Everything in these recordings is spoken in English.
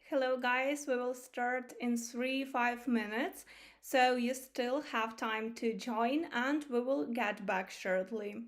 Hello guys, we will start in 5 minutes, so you still have time to join and we will get back shortly.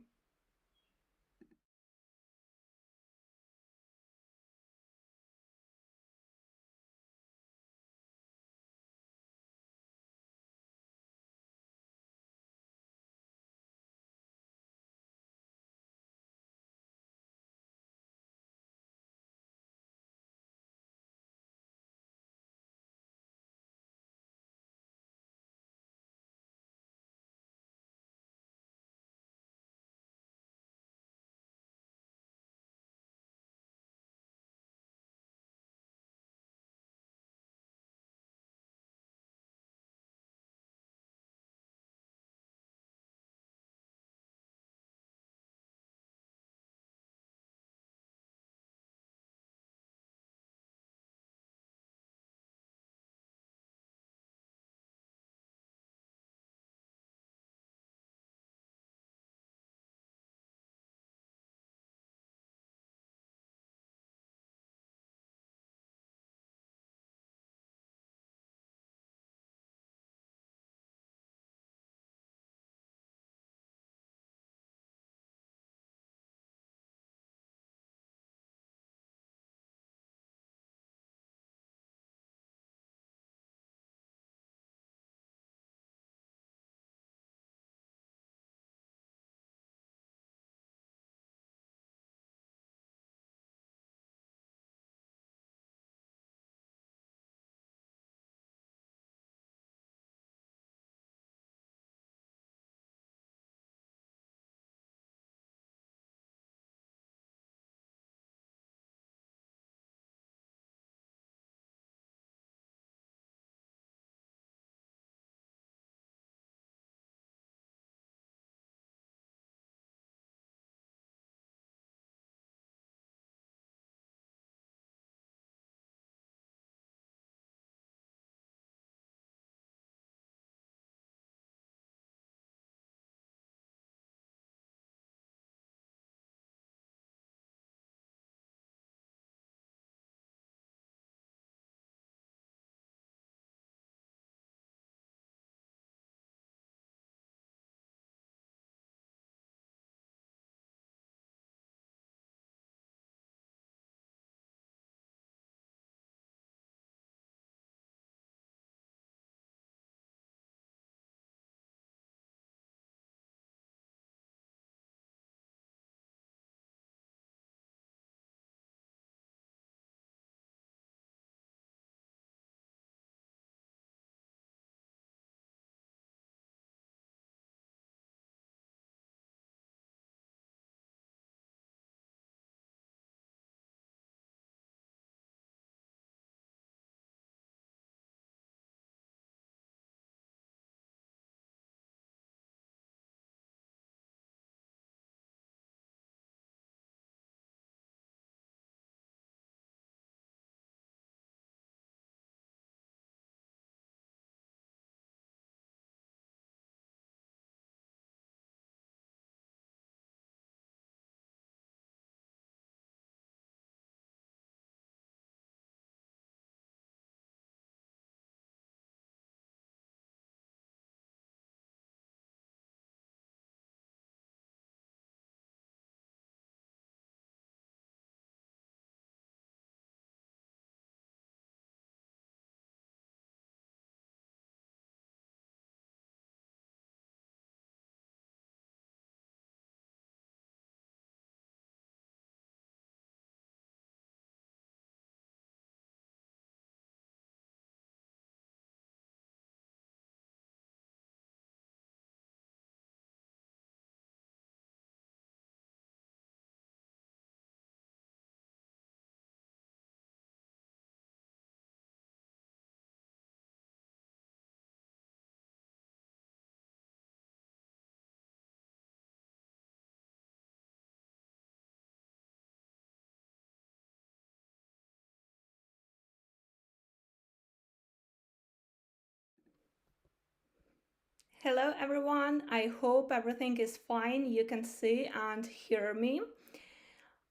Hello everyone, I hope everything is fine. You can see and hear me.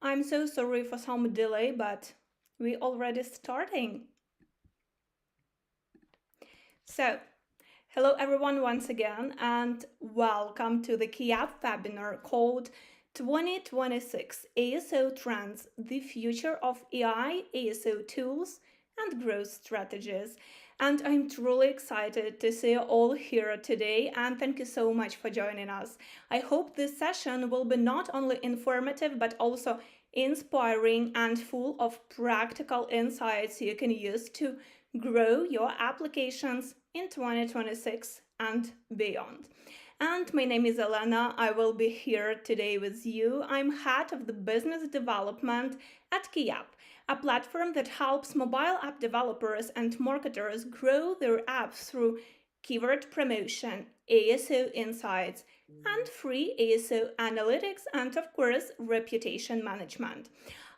I'm so sorry for some delay, but we already starting. So, hello everyone once again, and welcome to the KIAP webinar called 2026 ASO Trends, the Future of AI, ASO Tools, and Growth Strategies. And I'm truly excited to see you all here today, and thank you so much for joining us. I hope this session will be not only informative but also inspiring and full of practical insights you can use to grow your applications in 2026 and beyond. And my name is Elena. I will be here today with you. I'm head of the business development at KIAP, a platform that helps mobile app developers and marketers grow their apps through keyword promotion, ASO insights, and free ASO analytics, and of course, reputation management.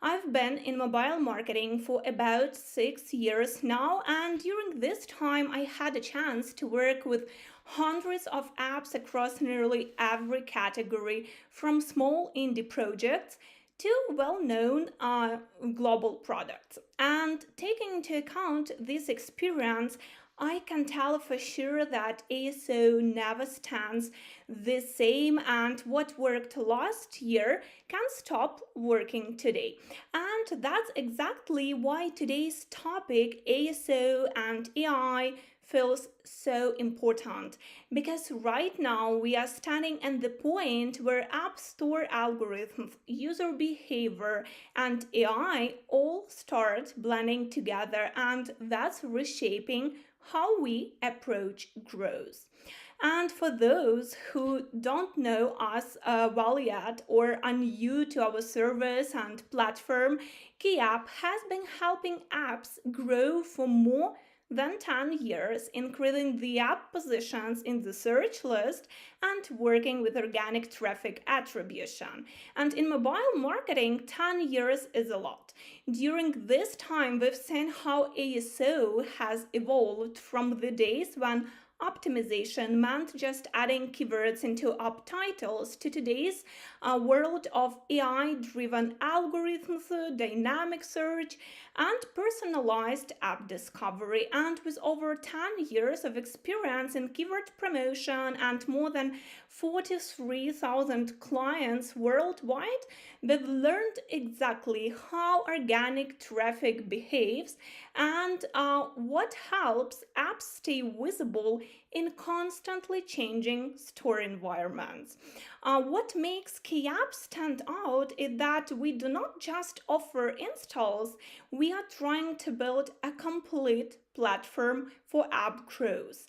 I've been in mobile marketing for about 6 years now, and during this time, I had a chance to work with hundreds of apps across nearly every category, from small indie projects to well known global products. And taking into account this experience, I can tell for sure that ASO never stands the same, and what worked last year can stop working today. And that's exactly why today's topic, ASO and AI, feels so important, because right now we are standing at the point where app store algorithms, user behavior, and AI all start blending together, and that's reshaping how we approach growth. And for those who don't know us well yet or are new to our service and platform, KeyApp has been helping apps grow for more than 10 years, increasing the app positions in the search list and working with organic traffic attribution. And in mobile marketing, 10 years is a lot. During this time, we've seen how ASO has evolved from the days when optimization meant just adding keywords into app titles to today's world of AI driven algorithms, dynamic search, and personalized app discovery. And with over 10 years of experience in keyword promotion and more than 43,000 clients worldwide, we've learned exactly how organic traffic behaves and what helps apps stay visible in constantly changing store environments. What makes KeyApp stand out is that we do not just offer installs, we are trying to build a complete platform for app growth.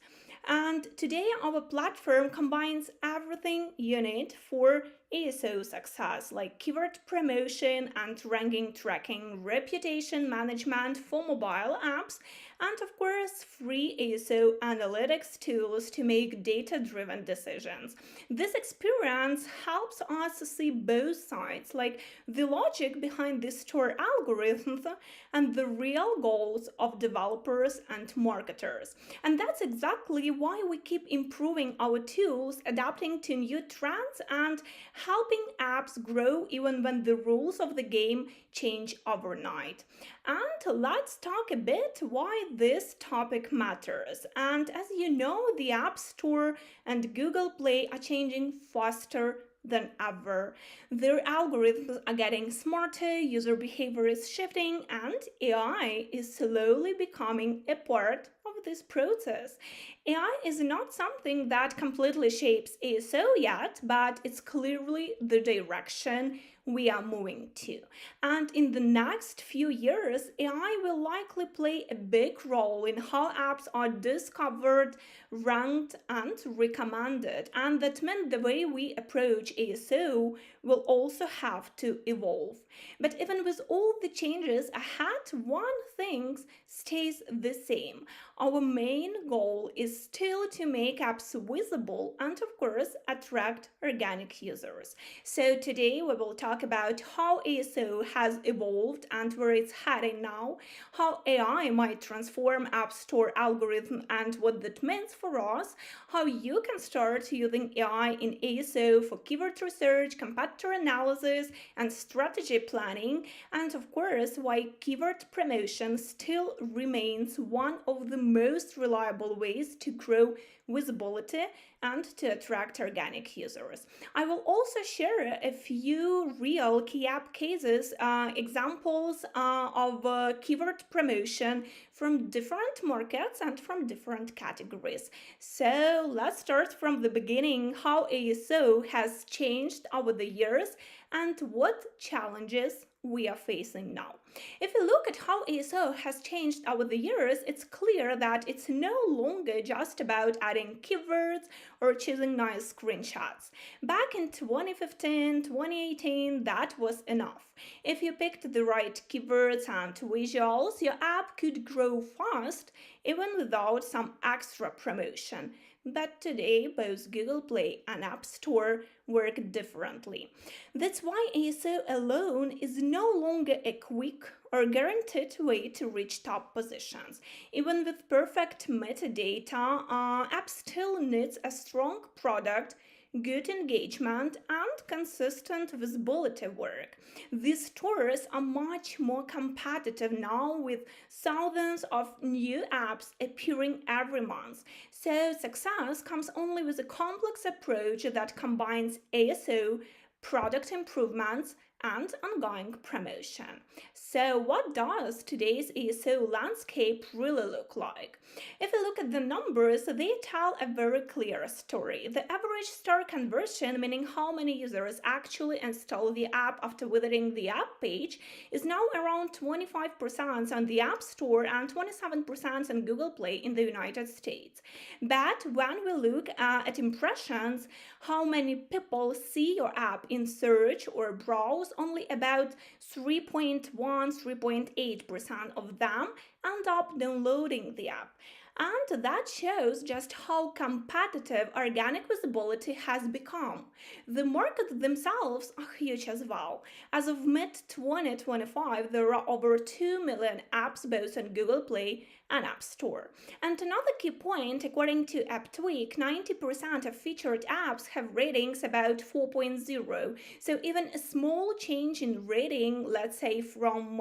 And today, our platform combines everything you need for ASO success, like keyword promotion and ranking tracking, reputation management for mobile apps, and of course, free ASO analytics tools to make data driven decisions. This experience helps us see both sides, like the logic behind the store algorithms and the real goals of developers and marketers. And that's exactly why we keep improving our tools, adapting to new trends, and helping apps grow even when the rules of the game change overnight. And let's talk a bit why this topic matters. And as you know, the App Store and Google Play are changing faster than ever. Their algorithms are getting smarter, user behavior is shifting, and AI is slowly becoming a part of this process. AI is not something that completely shapes ASO yet, but it's clearly the direction we are moving to. And in the next few years, AI will likely play a big role in how apps are discovered, ranked, and recommended. And that meant the way we approach ASO will also have to evolve. But even with all the changes ahead, one thing stays the same. Our main goal is still to make apps visible and, of course, attract organic users. So today we will talk talk about how ASO has evolved and where it's heading now, how AI might transform App Store algorithm and what that means for us, how you can start using AI in ASO for keyword research, competitor analysis, and strategy planning, and of course, why keyword promotion still remains one of the most reliable ways to grow visibility and to attract organic users. I will also share a few real key app cases, examples of keyword promotion from different markets and from different categories. So let's start from the beginning, how ASO has changed over the years and what challenges we are facing now. If you look at how ASO has changed over the years, it's clear that it's no longer just about adding keywords or choosing nice screenshots. Back in 2015, 2018, that was enough. If you picked the right keywords and visuals, your app could grow fast even without some extra promotion. But today, both Google Play and App Store work differently. That's why ASO alone is no longer a quick or guaranteed way to reach top positions. Even with perfect metadata, app still needs a strong product, good engagement, and consistent visibility work. These stores are much more competitive now with thousands of new apps appearing every month. So success comes only with a complex approach that combines ASO, product improvements, and ongoing promotion. So, what does today's ASO landscape really look like? If you look at the numbers, they tell a very clear story. The average store conversion, meaning how many users actually install the app after visiting the app page, is now around 25% on the App Store and 27% on Google Play in the United States. But when we look at impressions, how many people see your app in search or browse, only about 3.8% of them end up downloading the app. And that shows just how competitive organic visibility has become. The markets themselves are huge as well. As of mid-2025, there are over 2 million apps both on Google Play and App Store. And another key point, according to AppTweak, 90% of featured apps have ratings about 4.0. So even a small change in rating, let's say from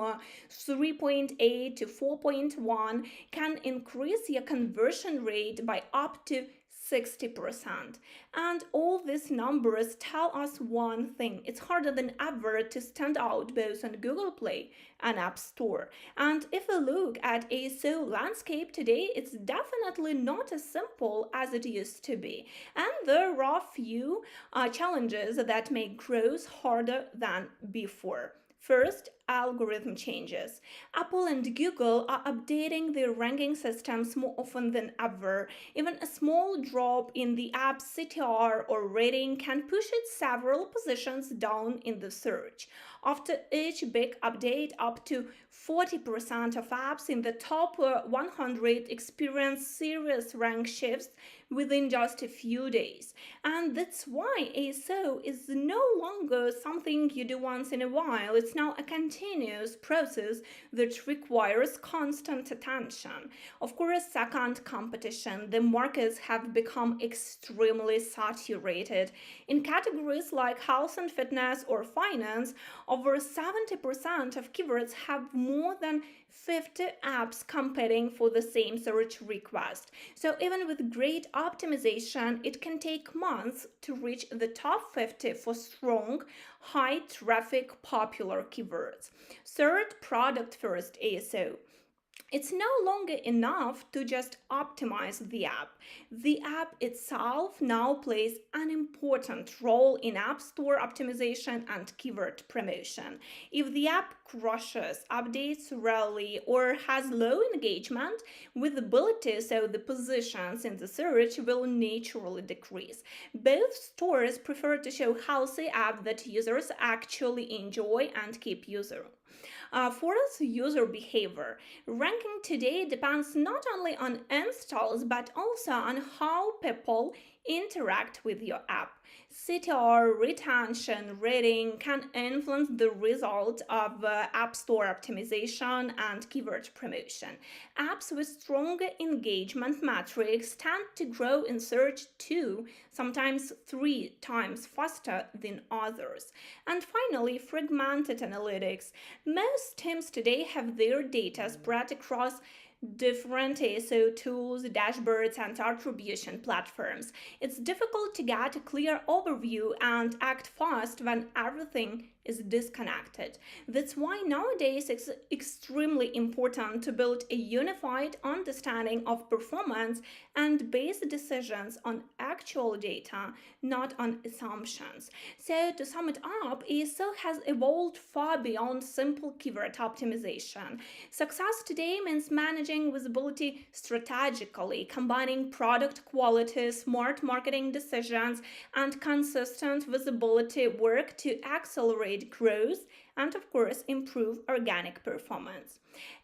3.8 to 4.1, can increase your conversion rate by up to 60%. And all these numbers tell us one thing: it's harder than ever to stand out both on Google Play and App Store. And if we look at ASO landscape today, it's definitely not as simple as it used to be. And there are few challenges that make growth harder than before. First, algorithm changes. Apple and Google are updating their ranking systems more often than ever. Even a small drop in the app's CTR or rating can push it several positions down in the search. After each big update, up to 40% of apps in the top 100 experience serious rank shifts within just a few days. And that's why ASO is no longer something you do once in a while. It's now a continuous process that requires constant attention. Of course, second, competition. The markets have become extremely saturated. In categories like health and fitness or finance, over 70% of keywords have more than 50 apps competing for the same search request. So even with great optimization, it can take months to reach the top 50 for strong, high traffic, popular keywords. Third, product first ASO. It's no longer enough to just optimize the app. The app itself now plays an important role in App Store optimization and keyword promotion. If the app crashes, updates rarely, or has low engagement, visibility, so the positions in the search, will naturally decrease. Both stores prefer to show healthy apps that users actually enjoy and keep using. Fourth, user behavior. Ranking today depends not only on installs but also on how people interact with your app. CTR, retention, rating can influence the result of App Store optimization and keyword promotion. Apps with stronger engagement metrics tend to grow in search 2, sometimes 3 times faster than others. And finally, fragmented analytics. Most teams today have their data spread across different ASO tools, dashboards, and attribution platforms. It's difficult to get a clear overview and act fast when everything is disconnected. That's why nowadays it's extremely important to build a unified understanding of performance and base decisions on actual data, not on assumptions. So, to sum it up, ASO has evolved far beyond simple keyword optimization. Success today means managing visibility strategically, combining product quality, smart marketing decisions, and consistent visibility work to accelerate growth and, of course, improve organic performance.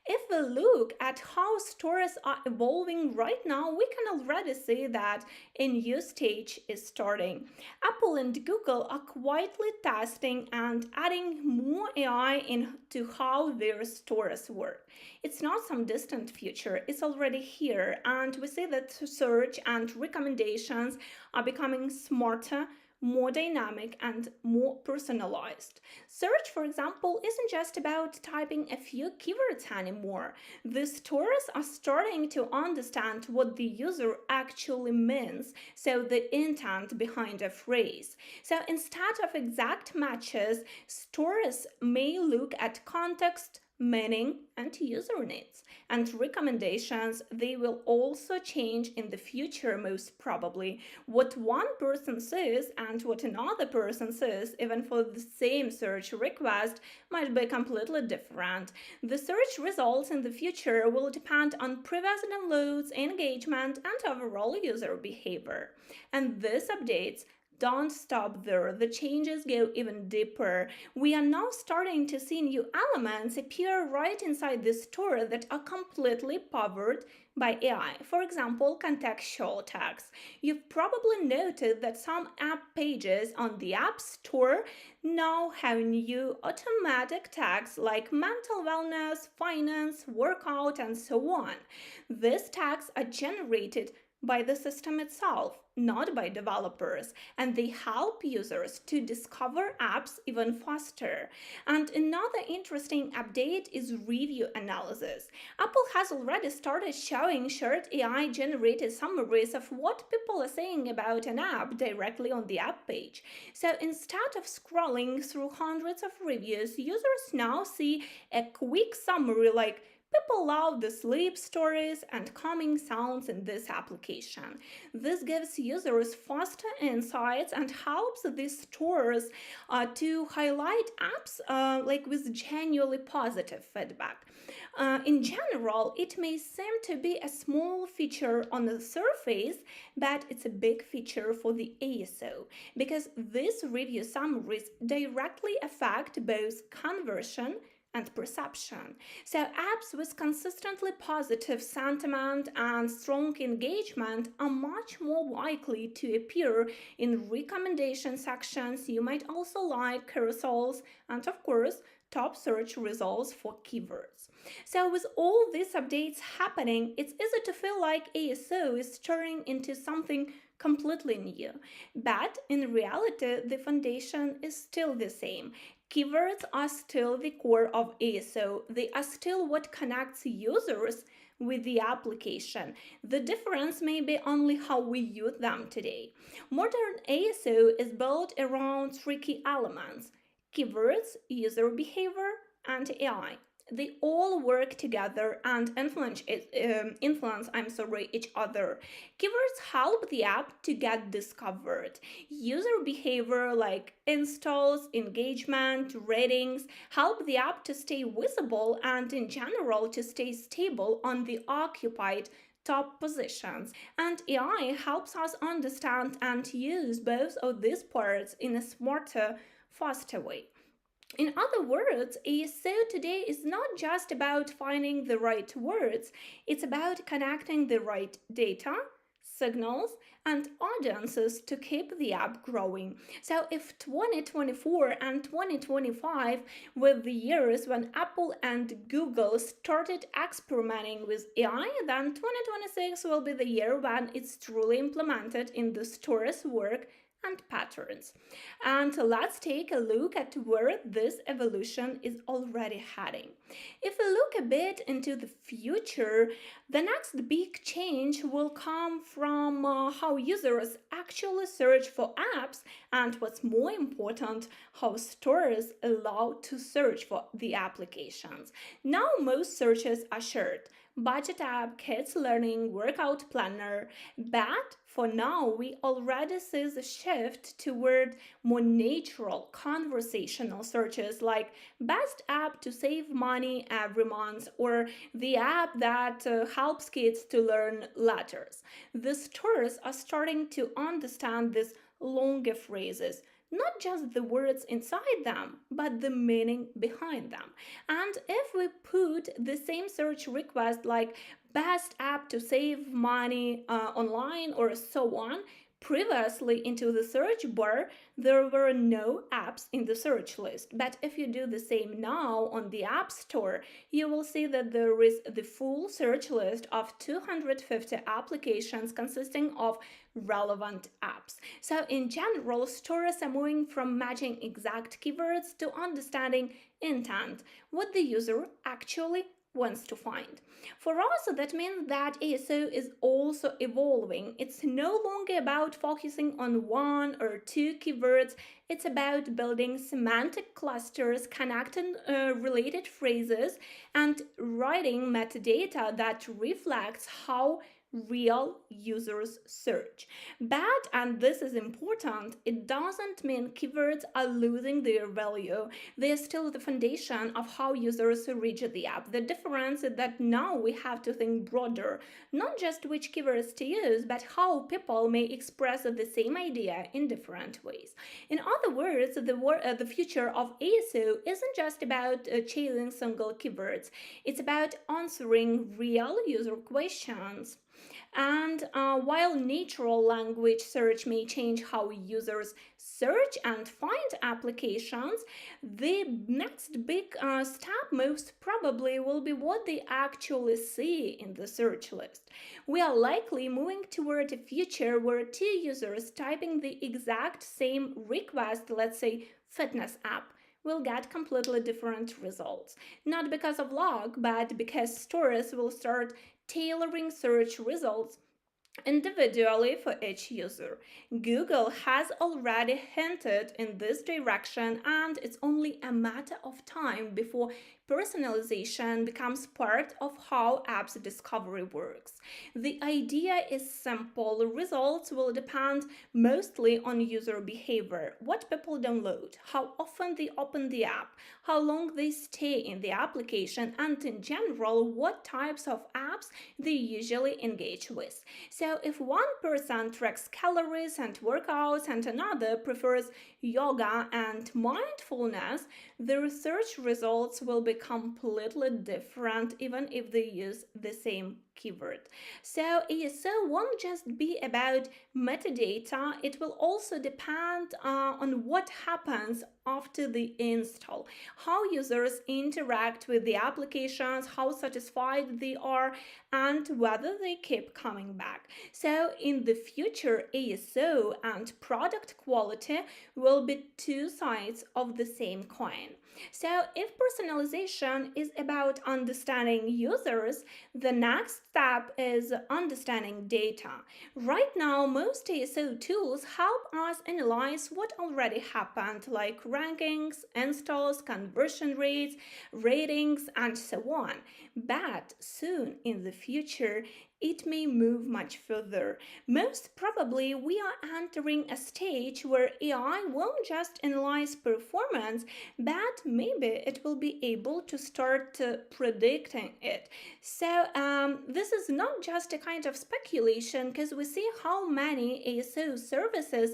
If we look at how stores are evolving right now, we can already see that a new stage is starting. Apple and Google are quietly testing and adding more AI into how their stores work. It's not some distant future, it's already here, and we see that search and recommendations are becoming smarter, more dynamic, and more personalized. Search, for example, isn't just about typing a few keywords anymore. The stores are starting to understand what the user actually means, so the intent behind a phrase. So instead of exact matches, stores may look at context, meaning, and user needs. And recommendations, they will also change in the future, most probably. What one person says and what another person says, even for the same search request, might be completely different. The search results in the future will depend on previous downloads, engagement, and overall user behavior. And these updates don't stop there. The changes go even deeper. We are now starting to see new elements appear right inside the store that are completely powered by AI. For example, contextual tags. You've probably noted that some app pages on the App Store now have new automatic tags like mental wellness, finance, workout, and so on. These tags are generated by the system itself, not by developers, and they help users to discover apps even faster. And another interesting update is review analysis. Apple has already started showing short AI generated summaries of what people are saying about an app directly on the app page. So instead of scrolling through hundreds of reviews, users now see a quick summary like people love the sleep stories and calming sounds in this application. This gives users faster insights and helps these stores to highlight apps with genuinely positive feedback. In general, it may seem to be a small feature on the surface, but it's a big feature for the ASO because these review summaries directly affect both conversion and perception. So, apps with consistently positive sentiment and strong engagement are much more likely to appear in recommendation sections. You might also like carousels and, of course, top search results for keywords. So, with all these updates happening, it's easy to feel like ASO is turning into something completely new. But in reality, the foundation is still the same. Keywords are still the core of ASO. They are still what connects users with the application. The difference may be only how we use them today. Modern ASO is built around three key elements: keywords, user behavior, and AI. They all work together and influence each other. Keywords help the app to get discovered. User behavior like installs, engagement, ratings help the app to stay visible and in general to stay stable on the occupied top positions. And AI helps us understand and use both of these parts in a smarter, faster way. In other words, ASO today is not just about finding the right words, it's about connecting the right data, signals, and audiences to keep the app growing. So, if 2024 and 2025 were the years when Apple and Google started experimenting with AI, then 2026 will be the year when it's truly implemented in the store's work and patterns. And let's take a look at where this evolution is already heading. If we look a bit into the future, the next big change will come from how users actually search for apps, and what's more important, how stores allow to search for the applications. Now, most searches are shared: budget app, kids learning, workout planner. But for now, we already see the shift toward more natural conversational searches like best app to save money every month, or the app that helps kids to learn letters. The stores are starting to understand these longer phrases, not just the words inside them, but the meaning behind them. And if we put the same search request like best app to save money online or so on previously into the search bar, there were no apps in the search list. But if you do the same now on the App Store, you will see that there is the full search list of 250 applications consisting of relevant apps. So, in general, stores are moving from matching exact keywords to understanding intent, what the user actually wants to find. For us, that means that ASO is also evolving. It's no longer about focusing on one or two keywords, it's about building semantic clusters, connecting related phrases, and writing metadata that reflects how real users search. But, and this is important, it doesn't mean keywords are losing their value. They're still the foundation of how users reach the app. The difference is that now we have to think broader, not just which keywords to use, but how people may express the same idea in different ways. In other words, the future of ASO isn't just about chasing single keywords, it's about answering real user questions. And while natural language search may change how users search and find applications, the next big step most probably will be what they actually see in the search list. We are likely moving toward a future where two users typing the exact same request, let's say fitness app, will get completely different results. Not because of luck, but because stores will start tailoring search results individually for each user. Google has already hinted in this direction, and it's only a matter of time before personalization becomes part of how apps discovery works. The idea is simple. Results will depend mostly on user behavior, what people download, how often they open the app, how long they stay in the application, and in general, what types of apps they usually engage with. So, if one person tracks calories and workouts and another prefers yoga and mindfulness, the research results will be completely different even if they use the same keyword. So, ASO won't just be about metadata, it will also depend on what happens after the install, how users interact with the applications, how satisfied they are, and whether they keep coming back. So, in the future, ASO and product quality will be two sides of the same coin. So, if personalization is about understanding users, the next step is understanding data. Right now, most ASO tools help us analyze what already happened, like rankings, installs, conversion rates, ratings, and so on. But soon in the future, it may move much further. Most probably, we are entering a stage where AI won't just analyze performance, but maybe it will be able to start predicting it. So, this is not just a kind of speculation because we see how many ASO services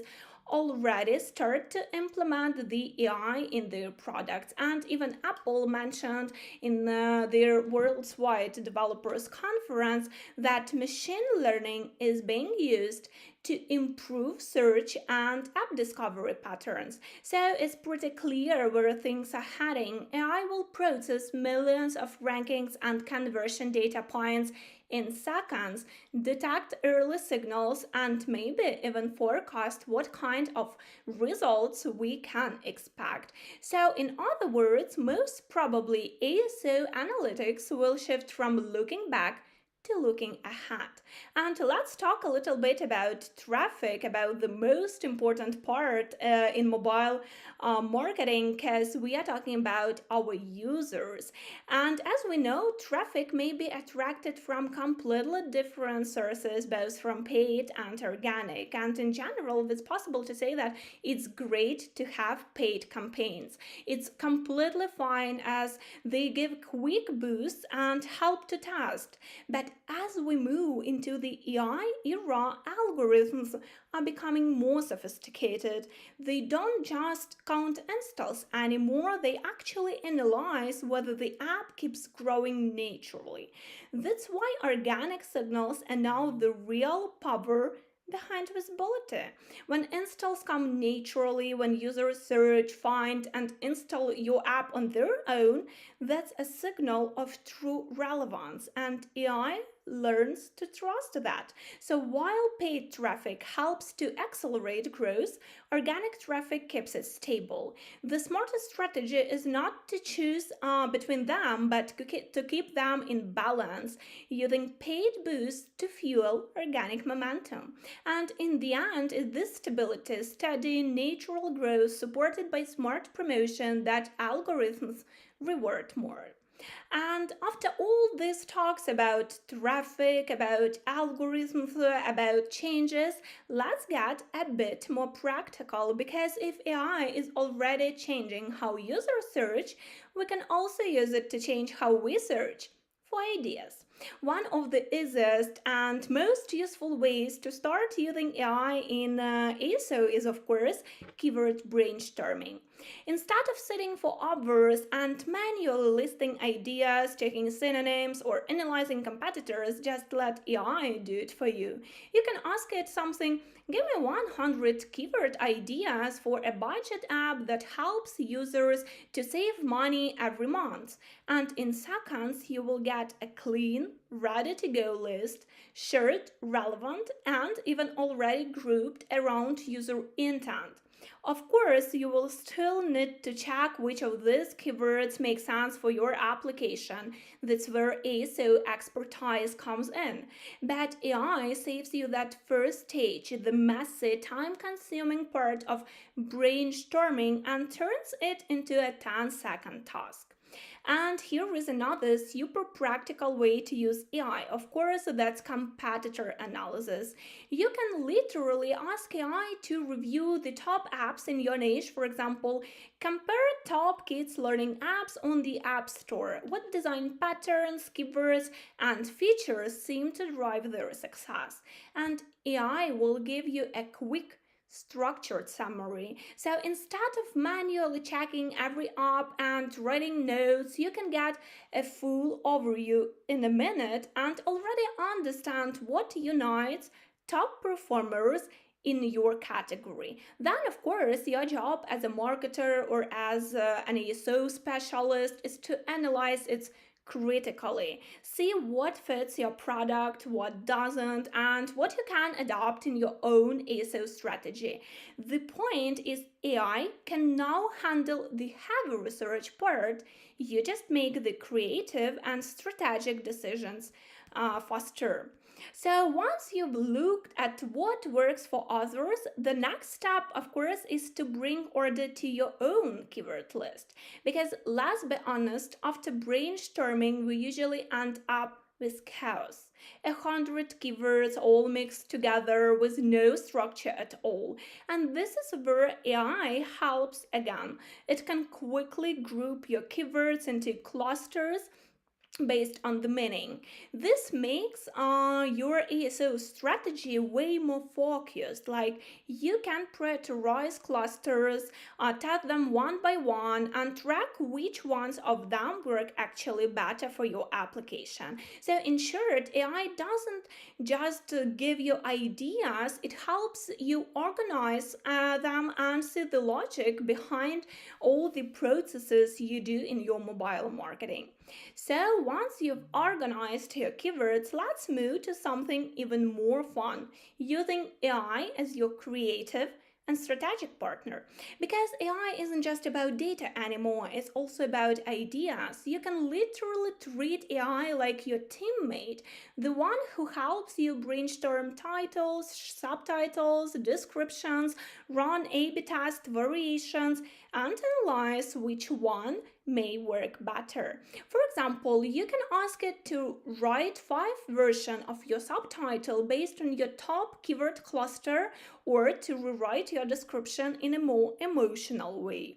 already start to implement the AI in their products. And even Apple mentioned in their Worldwide Developers Conference that machine learning is being used to improve search and app discovery patterns. So it's pretty clear where things are heading. AI will process millions of rankings and conversion data points in seconds, detect early signals, and maybe even forecast what kind of results we can expect. So, in other words, most probably ASO analytics will shift from looking back to looking ahead. And let's talk a little bit about traffic, about the most important part in mobile marketing, because we are talking about our users. And as we know, traffic may be attracted from completely different sources, both from paid and organic. And in general, it's possible to say that it's great to have paid campaigns. It's completely fine as they give quick boosts and help to test. But as we move into the AI era, algorithms are becoming more sophisticated. They don't just count installs anymore, they actually analyze whether the app keeps growing naturally. That's why organic signals are now the real power behind visibility. When installs come naturally, when users search, find, and install your app on their own, that's a signal of true relevance, and AI learns to trust that. So while paid traffic helps to accelerate growth, organic traffic keeps it stable. The smartest strategy is not to choose between them, but to keep them in balance, using paid boosts to fuel organic momentum. And in the end, it's this stability, steady, natural growth supported by smart promotion that algorithms reward more. And after all these talks about traffic, about algorithms, about changes, let's get a bit more practical because if AI is already changing how users search, we can also use it to change how we search for ideas. One of the easiest and most useful ways to start using AI in ASO is, of course, keyword brainstorming. Instead of sitting for hours and manually listing ideas, checking synonyms, or analyzing competitors, just let AI do it for you. You can ask it something: give me 100 keyword ideas for a budget app that helps users to save money every month. And in seconds, you will get a clean, ready to go list, shared, relevant, and even already grouped around user intent. Of course, you will still need to check which of these keywords make sense for your application. That's where ASO expertise comes in. But AI saves you that first stage, the messy, time consuming part of brainstorming, and turns it into a 10-second task. And here is another super practical way to use AI. Of course, that's competitor analysis. You can literally ask AI to review the top apps in your niche. For example, compare top kids learning apps on the App Store. What design patterns, keywords, and features seem to drive their success? And AI will give you a quick structured summary. So instead of manually checking every app and writing notes, you can get a full overview in a minute and already understand what unites top performers in your category. Then, of course, your job as a marketer or as an ASO specialist is to analyze its critically. See what fits your product, what doesn't, and what you can adopt in your own ASO strategy. The point is, AI can now handle the heavy research part. You just make the creative and strategic decisions faster. So, once you've looked at what works for others, the next step, of course, is to bring order to your own keyword list. Because let's be honest, after brainstorming, we usually end up with chaos. 100 keywords all mixed together with no structure at all. And this is where AI helps again. It can quickly group your keywords into clusters based on the meaning. This makes your ASO strategy way more focused. Like you can prioritize clusters, test them one by one, and track which ones of them work actually better for your application. So, in short, AI doesn't just give you ideas, it helps you organize them and see the logic behind all the processes you do in your mobile marketing. So, once you've organized your keywords, let's move to something even more fun, using AI as your creative and strategic partner. Because AI isn't just about data anymore, it's also about ideas. You can literally treat AI like your teammate, the one who helps you brainstorm titles, subtitles, descriptions, run A B test variations, and analyze which one may work better. For example, you can ask it to write 5 versions of your subtitle based on your top keyword cluster or to rewrite your description in a more emotional way.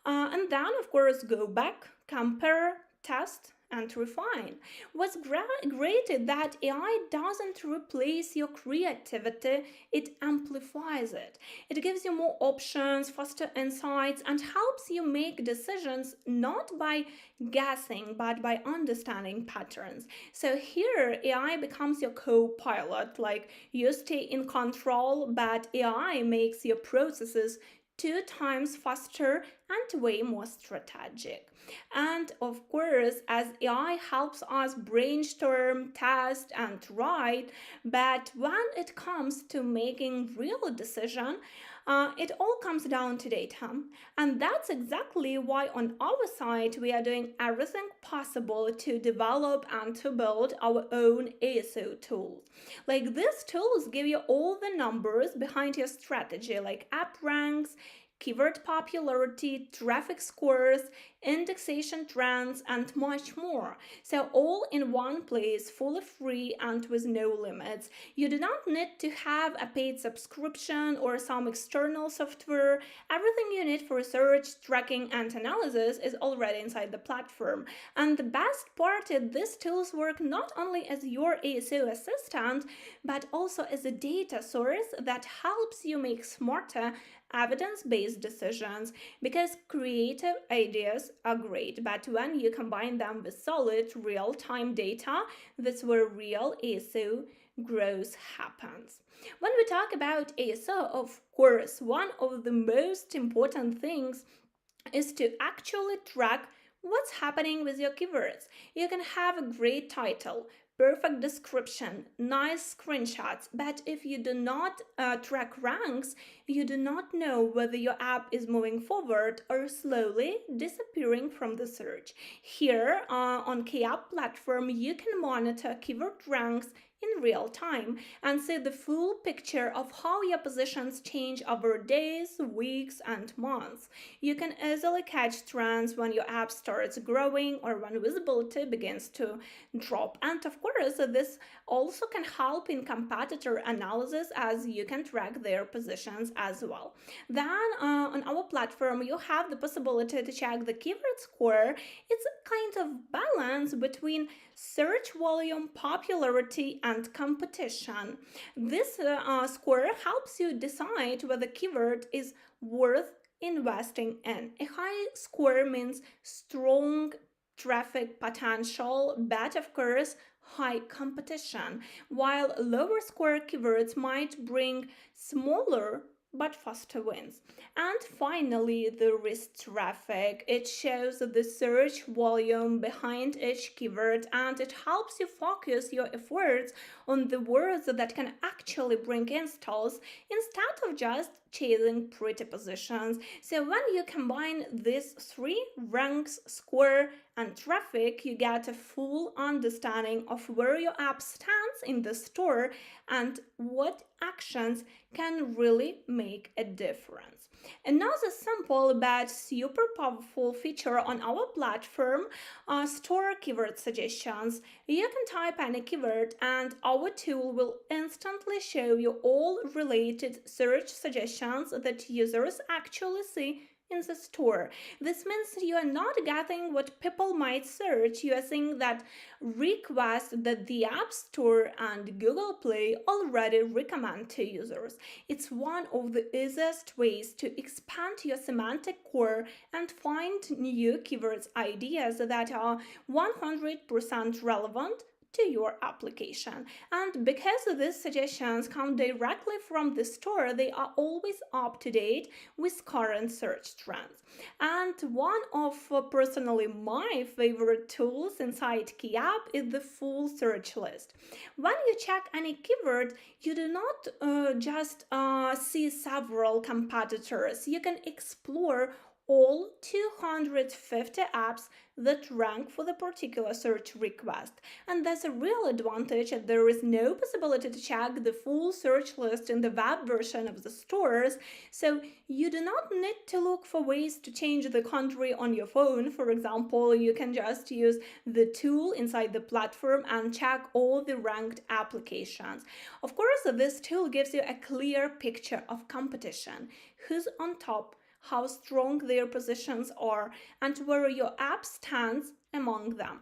And then, of course, go back, compare, test, and refine. What's great is that AI doesn't replace your creativity, it amplifies it. It gives you more options, faster insights, and helps you make decisions not by guessing but by understanding patterns. So here, AI becomes your co pilot, like you stay in control, but AI makes your processes 2 times faster and way more strategic. And of course, as AI helps us brainstorm, test, and write, but when it comes to making real decision, it all comes down to data. And that's exactly why on our side we are doing everything possible to develop and to build our own ASO tools. Like these tools give you all the numbers behind your strategy, like app ranks, keyword popularity, traffic scores, indexation trends, and much more. So, all in one place, fully free and with no limits. You do not need to have a paid subscription or some external software. Everything you need for research, tracking, and analysis is already inside the platform. And the best part is these tools work not only as your ASO assistant, but also as a data source that helps you make smarter evidence based decisions because creative ideas are great, but when you combine them with solid real time data, that's where real ASO growth happens. When we talk about ASO, of course, one of the most important things is to actually track what's happening with your keywords. You can have a great title, perfect description, nice screenshots, but if you do not track ranks, you do not know whether your app is moving forward or slowly disappearing from the search. Here on KApp platform, you can monitor keyword ranks in real time and see the full picture of how your positions change over days, weeks, and months. You can easily catch trends when your app starts growing or when visibility begins to drop. And of course, this also can help in competitor analysis as you can track their positions as well. Then on our platform, you have the possibility to check the keyword score. It's a kind of balance between search volume, popularity, and competition. This score helps you decide whether keyword is worth investing in. A high score means strong traffic potential, but of course, high competition, while lower score keywords might bring smaller but faster wins. And finally, the risk traffic. It shows the search volume behind each keyword and it helps you focus your efforts on the words that can actually bring installs instead of just chasing pretty positions. So when you combine these three, ranks, score, and traffic, you get a full understanding of where your app stands in the store and what actions can really make a difference. Another simple but super powerful feature on our platform are store keyword suggestions. You can type any keyword and our tool will instantly show you all related search suggestions that users actually see in the store. This means you are not getting what people might search. You are seeing that requests that the App Store and Google Play already recommend to users. It's one of the easiest ways to expand your semantic core and find new keywords ideas that are 100% relevant to your application. And because these suggestions come directly from the store, they are always up to date with current search trends. And one of personally my favorite tools inside KeyApp is the full search list. When you check any keyword, you do not just see several competitors. You can explore all 250 apps that rank for the particular search request. And there's a real advantage that there is no possibility to check the full search list in the web version of the stores, so you do not need to look for ways to change the country on your phone. For example, you can just use the tool inside the platform and check all the ranked applications. Of course, this tool gives you a clear picture of competition, who's on top, how strong their positions are, and where your app stands among them.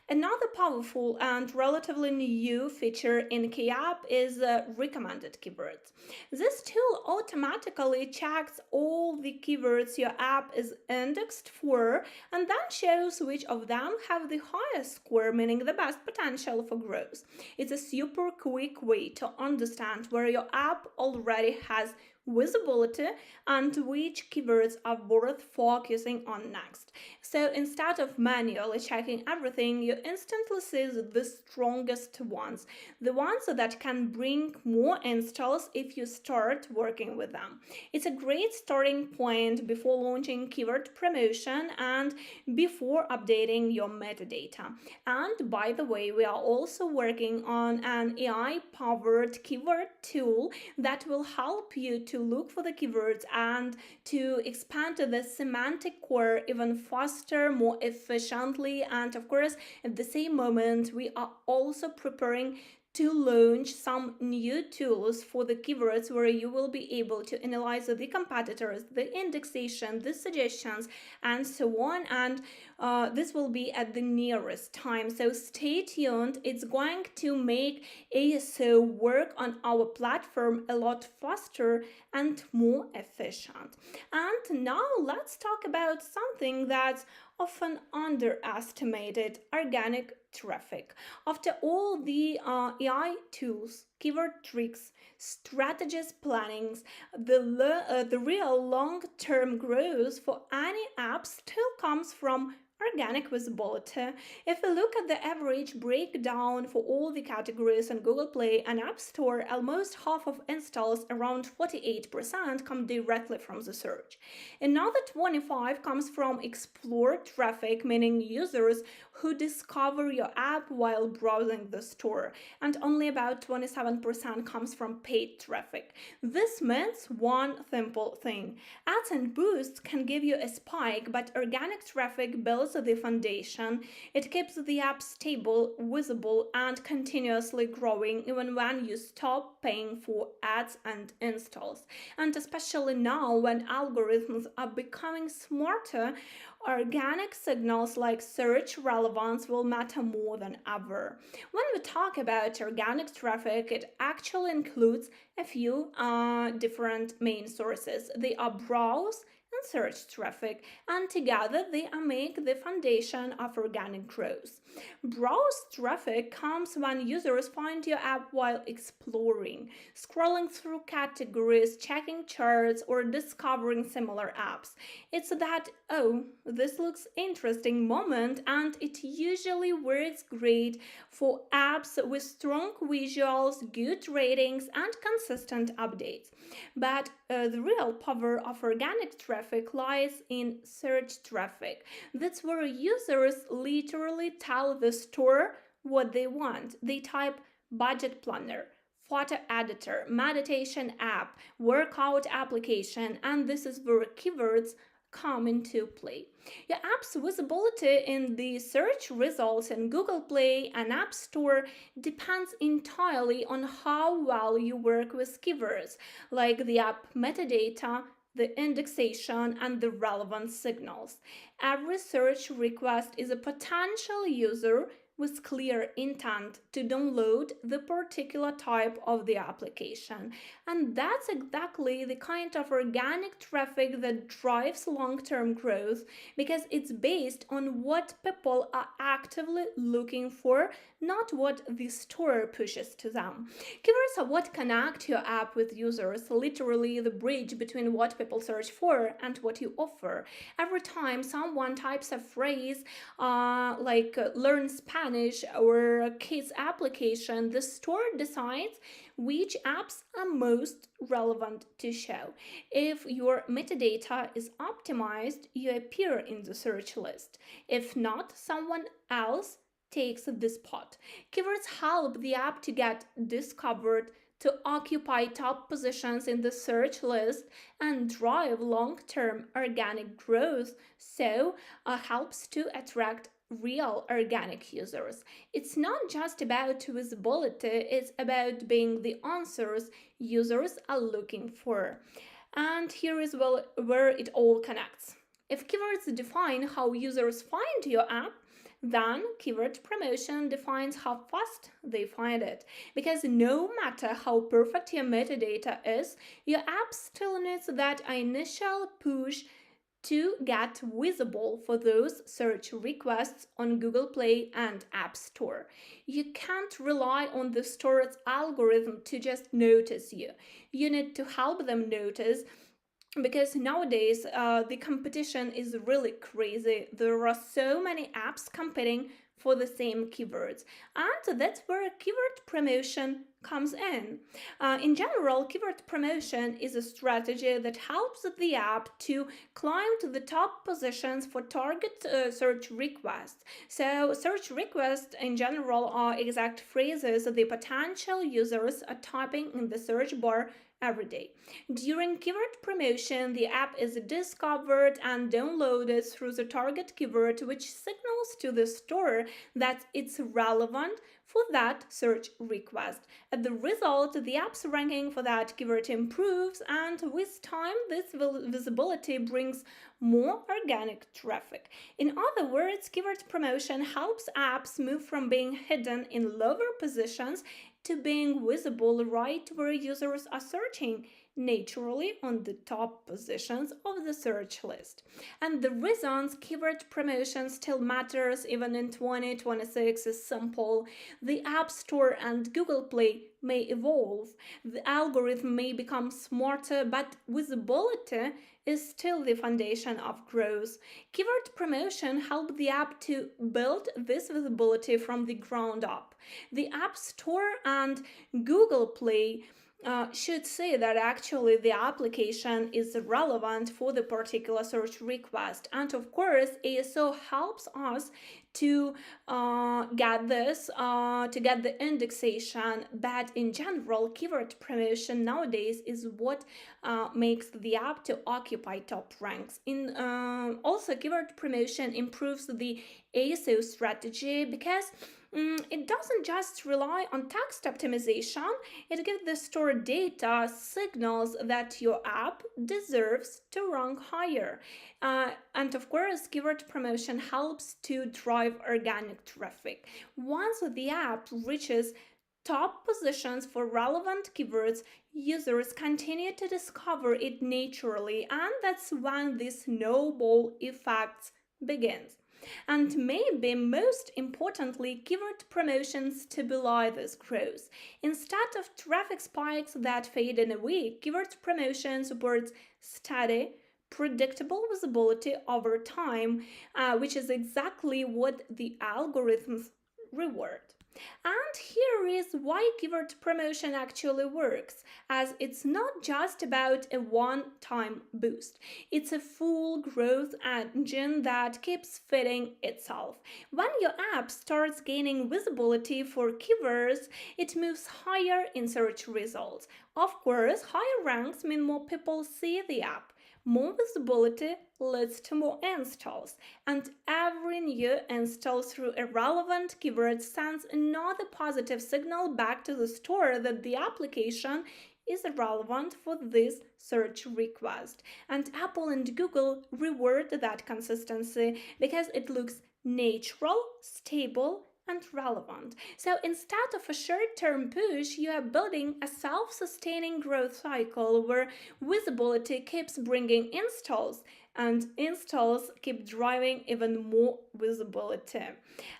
Another powerful and relatively new feature in KeyApp is recommended keywords. This tool automatically checks all the keywords your app is indexed for and then shows which of them have the highest score, meaning the best potential for growth. It's a super quick way to understand where your app already has visibility and which keywords are worth focusing on next. So instead of manually checking everything, you instantly see the strongest ones, the ones that can bring more installs if you start working with them. It's a great starting point before launching keyword promotion and before updating your metadata. And by the way, we are also working on an AI-powered keyword tool that will help you to look for the keywords and to expand the semantic core even faster, more efficiently. And of course, at the same moment, we are also preparing to launch some new tools for the keywords where you will be able to analyze the competitors, the indexation, the suggestions, and so on. And this will be at the nearest time. So stay tuned. It's going to make ASO work on our platform a lot faster and more efficient. And now let's talk about something that's often underestimated: organic traffic. After all the AI tools, keyword tricks, strategies plannings, the real long-term growth for any app still comes from organic visibility. If we look at the average breakdown for all the categories in Google Play and App Store, almost half of installs, around 48%, come directly from the search. Another 25% comes from explore traffic, meaning users who discover your app while browsing the store, and only about 27% comes from paid traffic. This means one simple thing: ads and boosts can give you a spike, but organic traffic builds the foundation. It keeps the app stable, visible, and continuously growing even when you stop paying for ads and installs. And especially now, when algorithms are becoming smarter, organic signals like search relevance will matter more than ever. When we talk about organic traffic, it actually includes a few different main sources. They are browse and search traffic, and together they make the foundation of organic growth. Browse traffic comes when users find your app while exploring, scrolling through categories, checking charts, or discovering similar apps. It's that, oh, this looks interesting moment, and it usually works great for apps with strong visuals, good ratings, and consistent updates. But the real power of organic traffic lies in search traffic. That's where users literally tell the store what they want. They type budget planner, photo editor, meditation app, workout application, and this is where keywords come into play. Your app's visibility in the search results in Google Play and App Store depends entirely on how well you work with keywords, like the app metadata, the indexation, and the relevant signals. Every search request is a potential user with clear intent to download the particular type of the application. And that's exactly the kind of organic traffic that drives long-term growth because it's based on what people are actively looking for, not what the store pushes to them. Keywords are what connect your app with users, literally the bridge between what people search for and what you offer. Every time someone types a phrase like learn Spanish or kids application, the store decides which apps are most relevant to show. If your metadata is optimized, you appear in the search list. If not, someone else takes the spot. Keywords help the app to get discovered, to occupy top positions in the search list, and drive long-term organic growth, so helps to attract real organic users. It's not just about visibility, it's about being the answers users are looking for. And here is where it all connects. If keywords define how users find your app, then keyword promotion defines how fast they find it. Because no matter how perfect your metadata is, your app still needs that initial push to get visible for those search requests on Google Play and App Store. You can't rely on the store's algorithm to just notice you. You need to help them notice, because nowadays the competition is really crazy. There are so many apps competing for the same keywords, and that's where keyword promotion comes in. In general, keyword promotion is a strategy that helps the app to climb to the top positions for target search requests. So search requests in general are exact phrases the potential users are typing in the search bar every day. During keyword promotion, the app is discovered and downloaded through the target keyword, which signals to the store that it's relevant for that search request. As the result, the app's ranking for that keyword improves, and with time, this visibility brings more organic traffic. In other words, keyword promotion helps apps move from being hidden in lower positions to being visible right where users are searching, naturally on the top positions of the search list. And the reasons keyword promotion still matters even in 2026 is simple. The App Store and Google Play may evolve, the algorithm may become smarter, but visibility is still the foundation of growth. Keyword promotion helps the app to build this visibility from the ground up. The App Store and Google Play should say that actually the application is relevant for the particular search request. And of course, ASO helps us to get this, to get the indexation. But in general, keyword promotion nowadays is what makes the app to occupy top ranks. In also, keyword promotion improves the ASO strategy because it doesn't just rely on text optimization, it gives the store data signals that your app deserves to rank higher. And of course, keyword promotion helps to drive organic traffic. Once the app reaches top positions for relevant keywords, users continue to discover it naturally, and that's when this snowball effect begins. And maybe most importantly, keyword promotion stabilizes this growth. Instead of traffic spikes that fade in a week, keyword promotion supports steady, predictable visibility over time, which is exactly what the algorithms reward. And here is why keyword promotion actually works, as it's not just about a one-time boost. It's a full growth engine that keeps feeding itself. When your app starts gaining visibility for keywords, it moves higher in search results. Of course, higher ranks mean more people see the app. More visibility leads to more installs, and every new install through a relevant keyword sends another positive signal back to the store that the application is relevant for this search request. And Apple and Google reward that consistency because it looks natural, stable, and relevant. So instead of a short-term push, you are building a self-sustaining growth cycle where visibility keeps bringing installs and installs keep driving even more visibility.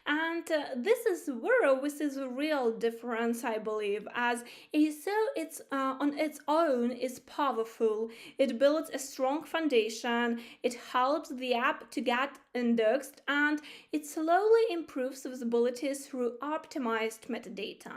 And this is where we see the real difference, I believe, as ASO it's on its own is powerful. It builds a strong foundation, it helps the app to get indexed, and it slowly improves visibility through optimized metadata.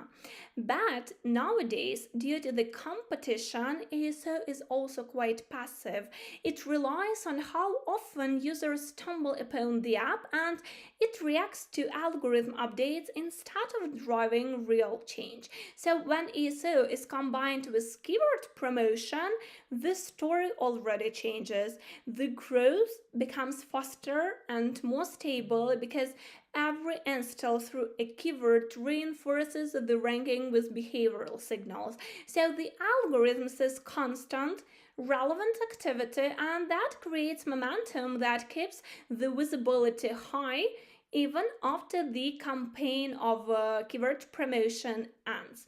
But nowadays, due to the competition, ASO is also quite passive. It relies on how often users stumble upon the app, and it reacts to algorithm updates instead of driving real change. So when ASO is combined with keyword promotion, the story already changes. The growth becomes faster and more stable because every install through a keyword reinforces the ranking with behavioral signals. So the algorithm says constant, relevant activity, and that creates momentum that keeps the visibility high even after the campaign of keyword promotion ends.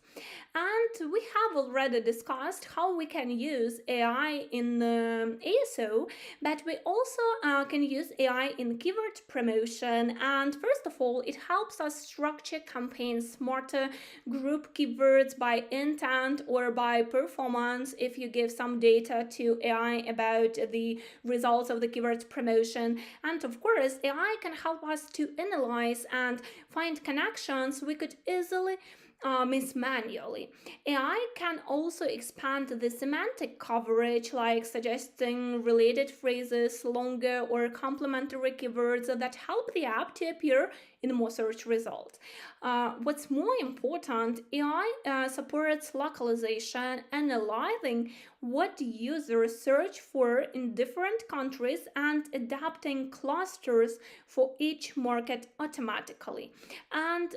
And we have already discussed how we can use AI in ASO, but we also can use AI in keyword promotion. And first of all, it helps us structure campaigns smarter, group keywords by intent or by performance. If you give some data to AI about the results of the keyword promotion, and of course, AI can help us to analyze and find connections we could easily miss manually. AI can also expand the semantic coverage, like suggesting related phrases, longer or complementary keywords that help the app to appear in more search results. What's more important, AI supports localization, analyzing what users search for in different countries and adapting clusters for each market automatically. And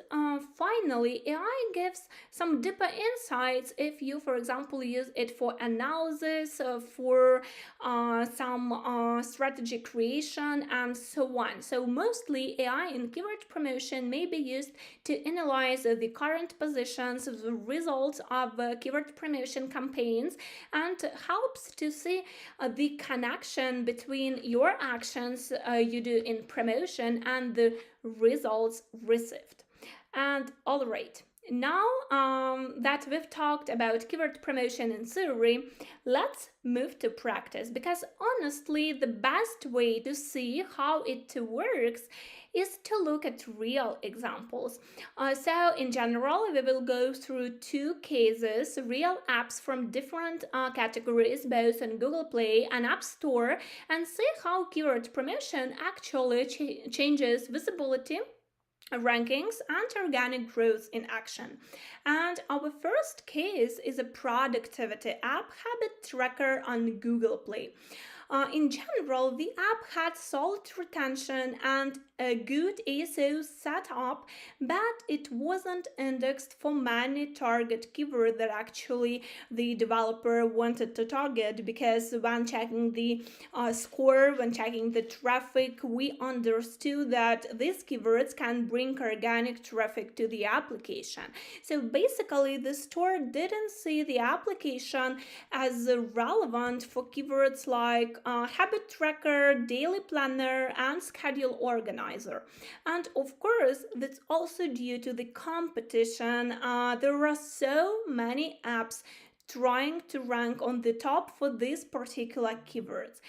finally, AI gives some deeper insights if you, for example, use it for analysis, for some strategy creation, and so on. So mostly AI in keyword promotion may be used to analyze the current positions, the results of keyword promotion campaigns, and helps to see the connection between your actions you do in promotion and the results received. And all right, now that we've talked about keyword promotion in theory, let's move to practice, because honestly, the best way to see how it works is to look at real examples. So in general, we will go through two cases, real apps from different categories, both on Google Play and App Store, and see how keyword promotion actually changes visibility, rankings, and organic growth in action. And our first case is a productivity app, Habit Tracker on Google Play. In general, the app had solid retention and a good ASO setup, but it wasn't indexed for many target keywords that actually the developer wanted to target, because when checking the score, when checking the traffic, we understood that these keywords can bring organic traffic to the application. So basically, the store didn't see the application as relevant for keywords like habit tracker, daily planner, and schedule organizer. And of course, that's also due to the competition. There are so many apps trying to rank on the top for these particular keywords.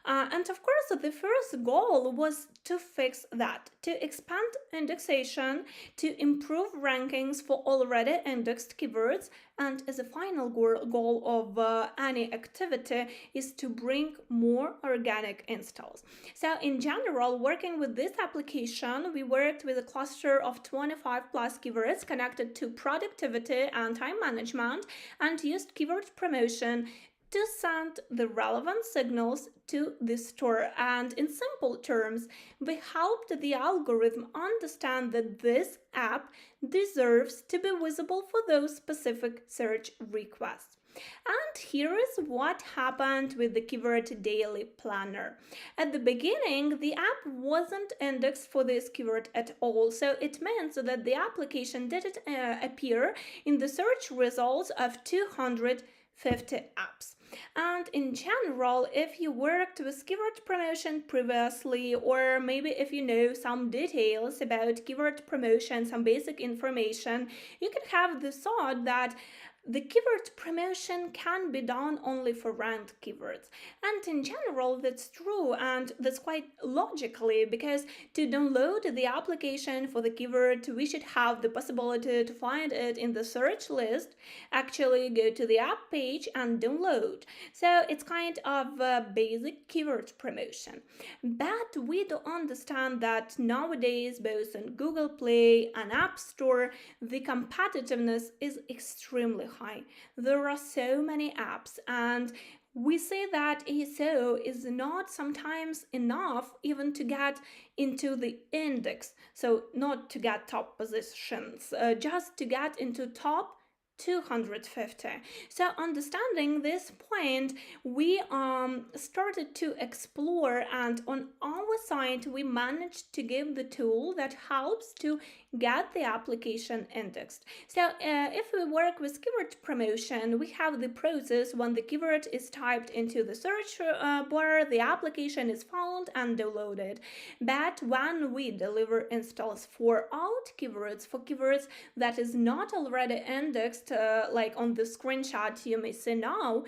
And of course, the first goal was to fix that, to expand indexation, to improve rankings for already indexed keywords, and as a final goal of any activity is to bring more organic installs. So in general, working with this application, we worked with a cluster of 25 plus keywords connected to productivity and time management, and used keyword promotion to send the relevant signals to the store. And in simple terms, we helped the algorithm understand that this app deserves to be visible for those specific search requests. And here is what happened with the keyword daily planner. At the beginning, the app wasn't indexed for this keyword at all, so it meant that the application didn't appear in the search results of 250 apps. And in general, if you worked with keyword promotion previously, or maybe if you know some details about keyword promotion, some basic information, you can have the thought that the keyword promotion can be done only for ranked keywords. And in general, that's true, and that's quite logically, because to download the application for the keyword, we should have the possibility to find it in the search list, actually go to the app page and download. So it's kind of a basic keyword promotion. But we do understand that nowadays, both on Google Play and App Store, the competitiveness is extremely high. There are so many apps, and we say that ASO is not sometimes enough even to get into the index, so not to get top positions, just to get into top 250. So understanding this point, we started to explore, and on our site we managed to give the tool that helps to get the application indexed. So if we work with keyword promotion, we have the process. When the keyword is typed into the search bar, the application is found and downloaded. But when we deliver installs for out keywords, for keywords that is not already indexed, like on the screenshot you may see now,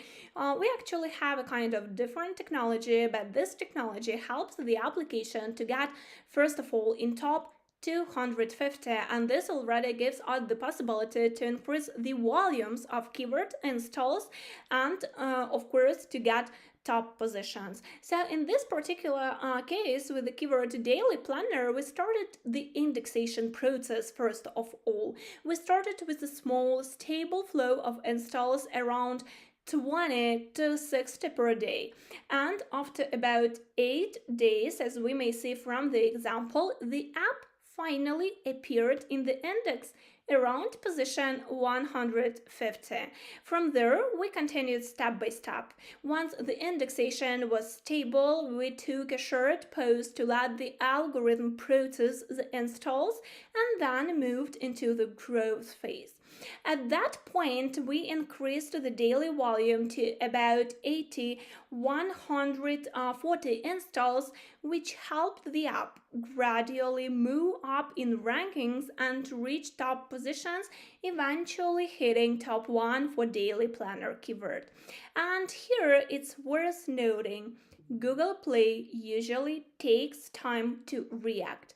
we actually have a kind of different technology, but this technology helps the application to get, first of all, in top 250, and this already gives us the possibility to increase the volumes of keyword installs and of course to get top positions. So in this particular case with the keyword daily planner, we started the indexation process. First of all, we started with a small stable flow of installs around 20 to 60 per day, and after about 8 days, as we may see from the example, the app finally appeared in the index around position 150. From there, we continued step by step. Once the indexation was stable, we took a short pause to let the algorithm process the installs and then moved into the growth phase. At that point, we increased the daily volume to about 80, 140 installs, which helped the app gradually move up in rankings and reach top positions, eventually hitting top 1 for daily planner keyword. And here it's worth noting, Google Play usually takes time to react,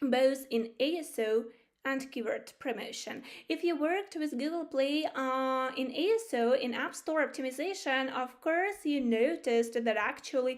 both in ASO and keyword promotion. If you worked with Google Play in ASO, in App Store optimization, of course you noticed that actually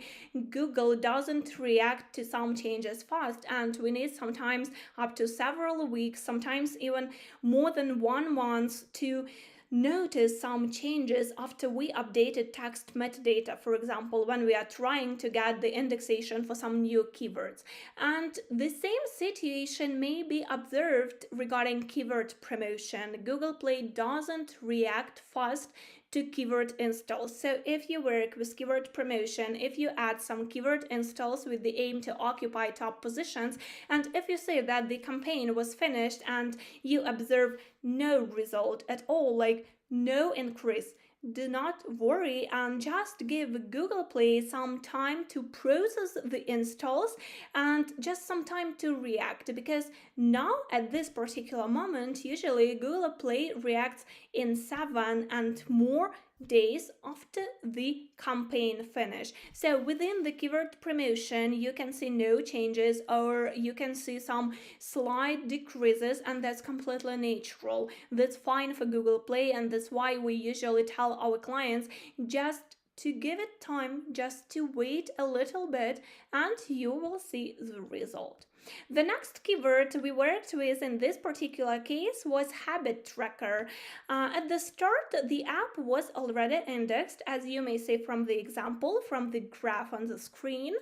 Google doesn't react to some changes fast, and we need sometimes up to several weeks, sometimes even more than 1 month to notice some changes after we updated text metadata, for example, when we are trying to get the indexation for some new keywords. And the same situation may be observed regarding keyword promotion. Google Play doesn't react fast to keyword installs. So if you work with keyword promotion, if you add some keyword installs with the aim to occupy top positions, and if you say that the campaign was finished and you observe no result at all, like no increase, do not worry and just give Google Play some time to process the installs and just some time to react, because now at this particular moment usually Google Play reacts in 7 and more days after the campaign finish. So within the keyword promotion you can see no changes, or you can see some slight decreases, and that's completely natural. That's fine for Google Play, and that's why we usually tell our clients just to give it time, just to wait a little bit, and you will see the result. The next keyword we worked with in this particular case was habit tracker. At the start, the app was already indexed, as you may see from the example, from the graph on the screen,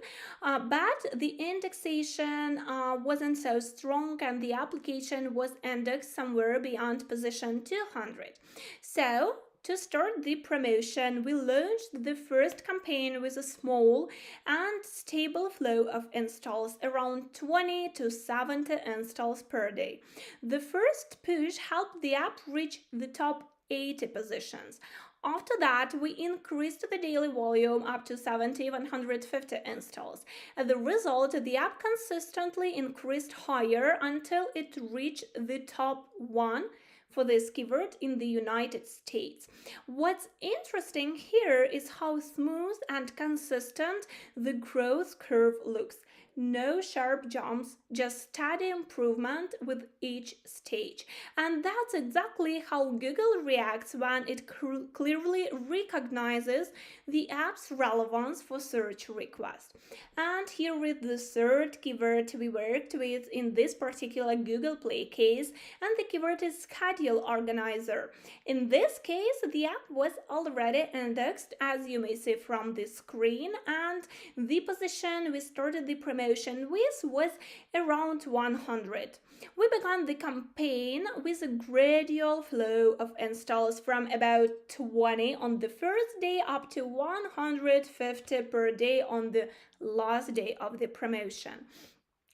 but the indexation wasn't so strong, and the application was indexed somewhere beyond position 200. So to start the promotion, we launched the first campaign with a small and stable flow of installs, around 20 to 70 installs per day. The first push helped the app reach the top 80 positions. After that, we increased the daily volume up to 70 150 installs. As a result, the app consistently increased higher until it reached the top 1 for this keyword in the United States. What's interesting here is how smooth and consistent the growth curve looks. No sharp jumps, just steady improvement with each stage. And that's exactly how Google reacts when it clearly recognizes the app's relevance for search requests. And here is the third keyword we worked with in this particular Google Play case, and the keyword is schedule organizer. In this case, the app was already indexed, as you may see from the screen, and the position we started the promotion with was around 100. We began the campaign with a gradual flow of installs from about 20 on the first day up to 150 per day on the last day of the promotion.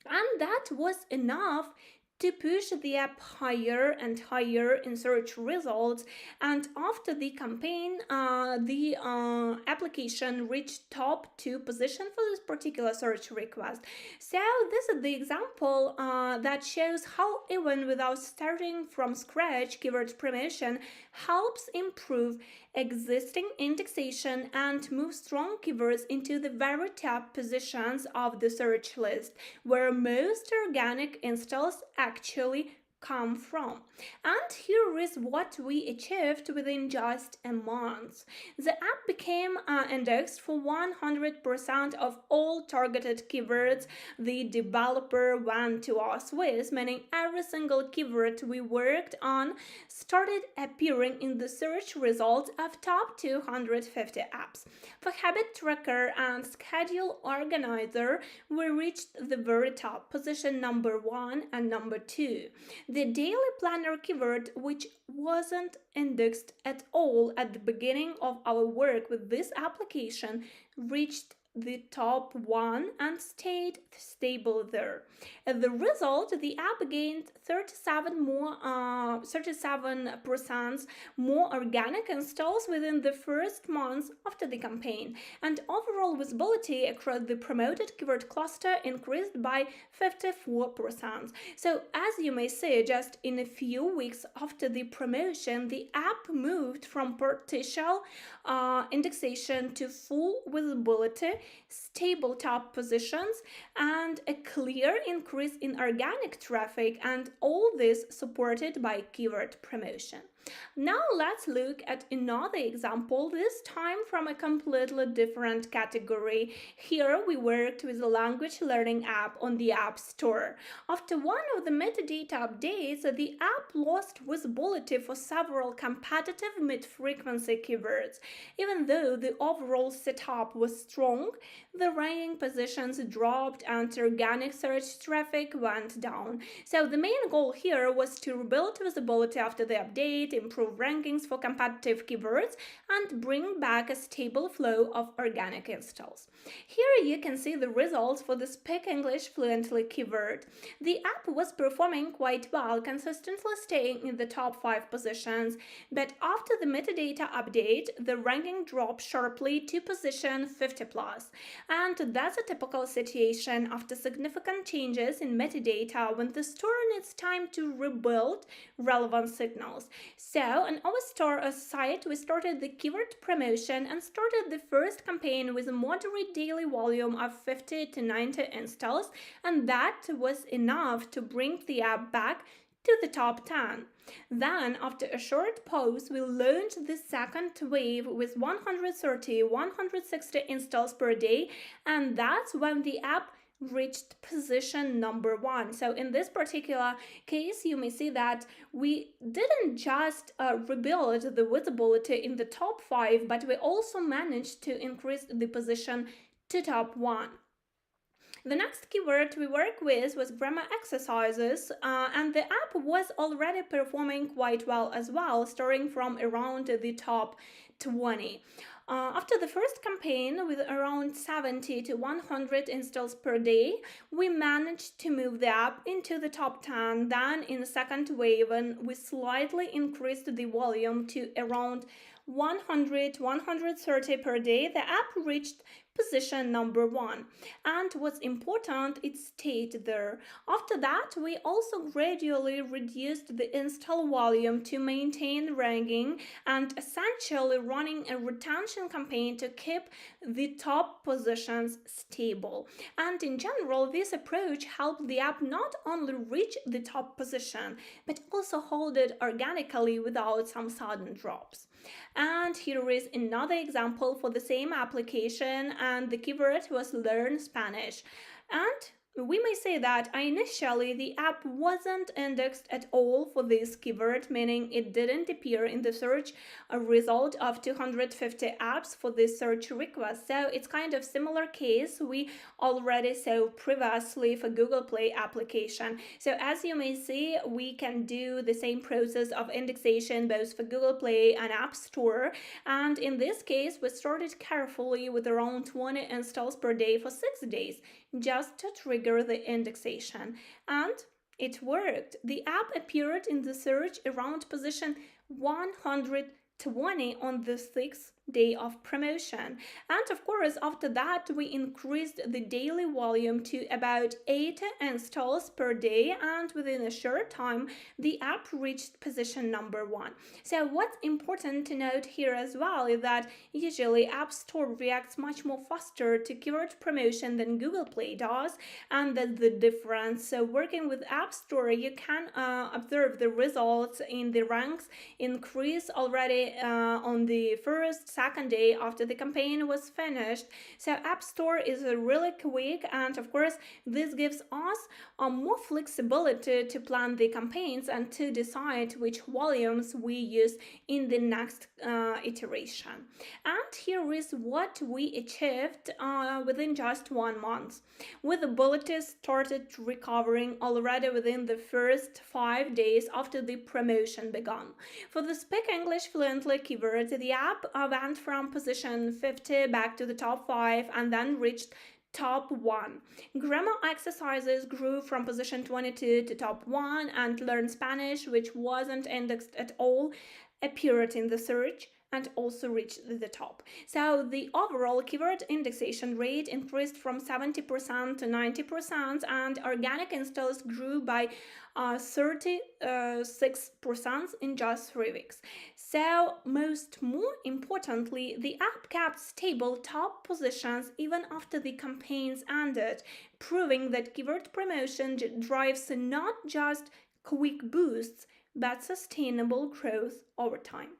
And that was enough to push the app higher and higher in search results. And after the campaign, the application reached top 2 position for this particular search request. So this is the example that shows how even without starting from scratch, keyword promotion helps improve existing indexation and move strong keywords into the very top positions of the search list, where most organic installs actually come from. And here is what we achieved within just a month. The app became indexed for 100% of all targeted keywords the developer went to us with, meaning every single keyword we worked on started appearing in the search results of top 250 apps. For habit tracker and schedule organizer, we reached the very top, position number 1 and number 2. The daily planner keyword, which wasn't indexed at all at the beginning of our work with this application, reached the top 1 and stayed stable there. As a result, the app gained 37% more organic installs within the first months after the campaign, and overall visibility across the promoted keyword cluster increased by 54%. So as you may see, just in a few weeks after the promotion, the app moved from partial indexation to full visibility, stable top positions, and a clear increase in organic traffic, and all this supported by keyword promotion. Now let's look at another example, this time from a completely different category. Here we worked with a language learning app on the App Store. After one of the metadata updates, the app lost visibility for several competitive mid-frequency keywords. Even though the overall setup was strong, the ranking positions dropped and organic search traffic went down. So the main goal here was to rebuild visibility after the update, improve rankings for competitive keywords, and bring back a stable flow of organic installs. Here you can see the results for the Speak English Fluently keyword. The app was performing quite well, consistently staying in the top 5 positions, but after the metadata update, the ranking dropped sharply to position 50 plus. And that's a typical situation after significant changes in metadata when the store needs time to rebuild relevant signals. So on our store site, we started the keyword promotion and started the first campaign with a moderate daily volume of 50 to 90 installs, and that was enough to bring the app back to the top 10. Then, after a short pause, we launched the second wave with 130-160 installs per day, and that's when the app reached position number 1. So in this particular case, you may see that we didn't just rebuild the visibility in the top 5, but we also managed to increase the position to top 1. The next keyword we work with was grammar exercises, and the app was already performing quite well as well, starting from around the top 20. After the first campaign with around 70 to 100 installs per day, we managed to move the app into the top 10. Then in the second wave, when we slightly increased the volume to around 130 per day, the app reached position number 1. And what's important, it stayed there. After that, we also gradually reduced the install volume to maintain ranking and essentially running a retention campaign to keep the top positions stable. And in general, this approach helped the app not only reach the top position, but also hold it organically without some sudden drops. And here is another example for the same application, and the keyword was learn Spanish. And we may say that initially the app wasn't indexed at all for this keyword, meaning it didn't appear in the search result of 250 apps for this search request. So it's kind of similar case we already saw previously for Google Play application. So as you may see, we can do the same process of indexation both for Google Play and App Store. And in this case, we started carefully with around 20 installs per day for 6 days, just to trigger the indexation. And it worked. The app appeared in the search around position 120 on the 6th day of promotion. And of course, after that, we increased the daily volume to about 80 installs per day, and within a short time, the app reached position number 1. So what's important to note here as well is that usually App Store reacts much more faster to keyword promotion than Google Play does, and that's the difference. So working with App Store, you can observe the results in the ranks increase already on the first, second day after the campaign was finished. So App Store is really quick, and of course this gives us more flexibility to plan the campaigns and to decide which volumes we use in the next iteration. And here is what we achieved within just 1 month. Visibility started recovering already within the first 5 days after the promotion began. For the Speak English Fluently keyword, the app went from position 50 back to the top 5 and then reached top 1. Grammar exercises grew from position 22 to top 1, and Learn Spanish, which wasn't indexed at all, appeared in the search and also reached the top. So the overall keyword indexation rate increased from 70% to 90%, and organic installs grew by 36% in just 3 weeks. So more importantly, the app kept stable top positions even after the campaigns ended, proving that keyword promotion drives not just quick boosts, but sustainable growth over time.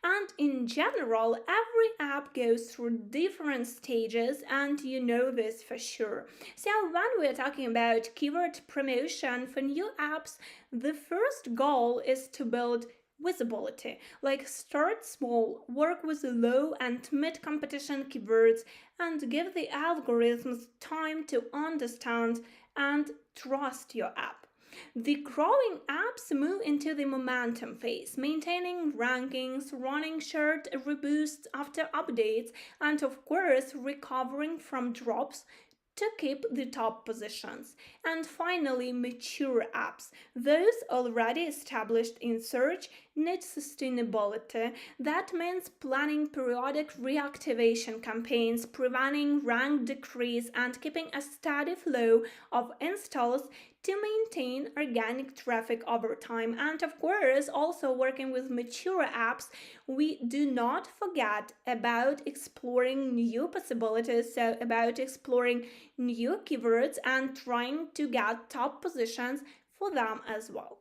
And in general, every app goes through different stages, and you know this for sure. So when we're talking about keyword promotion for new apps, the first goal is to build visibility. Like, start small, work with low and mid-competition keywords, and give the algorithms time to understand and trust your app. The growing apps move into the momentum phase, maintaining rankings, running short reboosts after updates, and of course recovering from drops to keep the top positions. And finally, mature apps. Those already established in search need sustainability. That means planning periodic reactivation campaigns, preventing rank decrease, and keeping a steady flow of installs to maintain organic traffic over time. And of course, also working with mature apps, we do not forget about exploring new possibilities, so about exploring new keywords and trying to get top positions for them as well.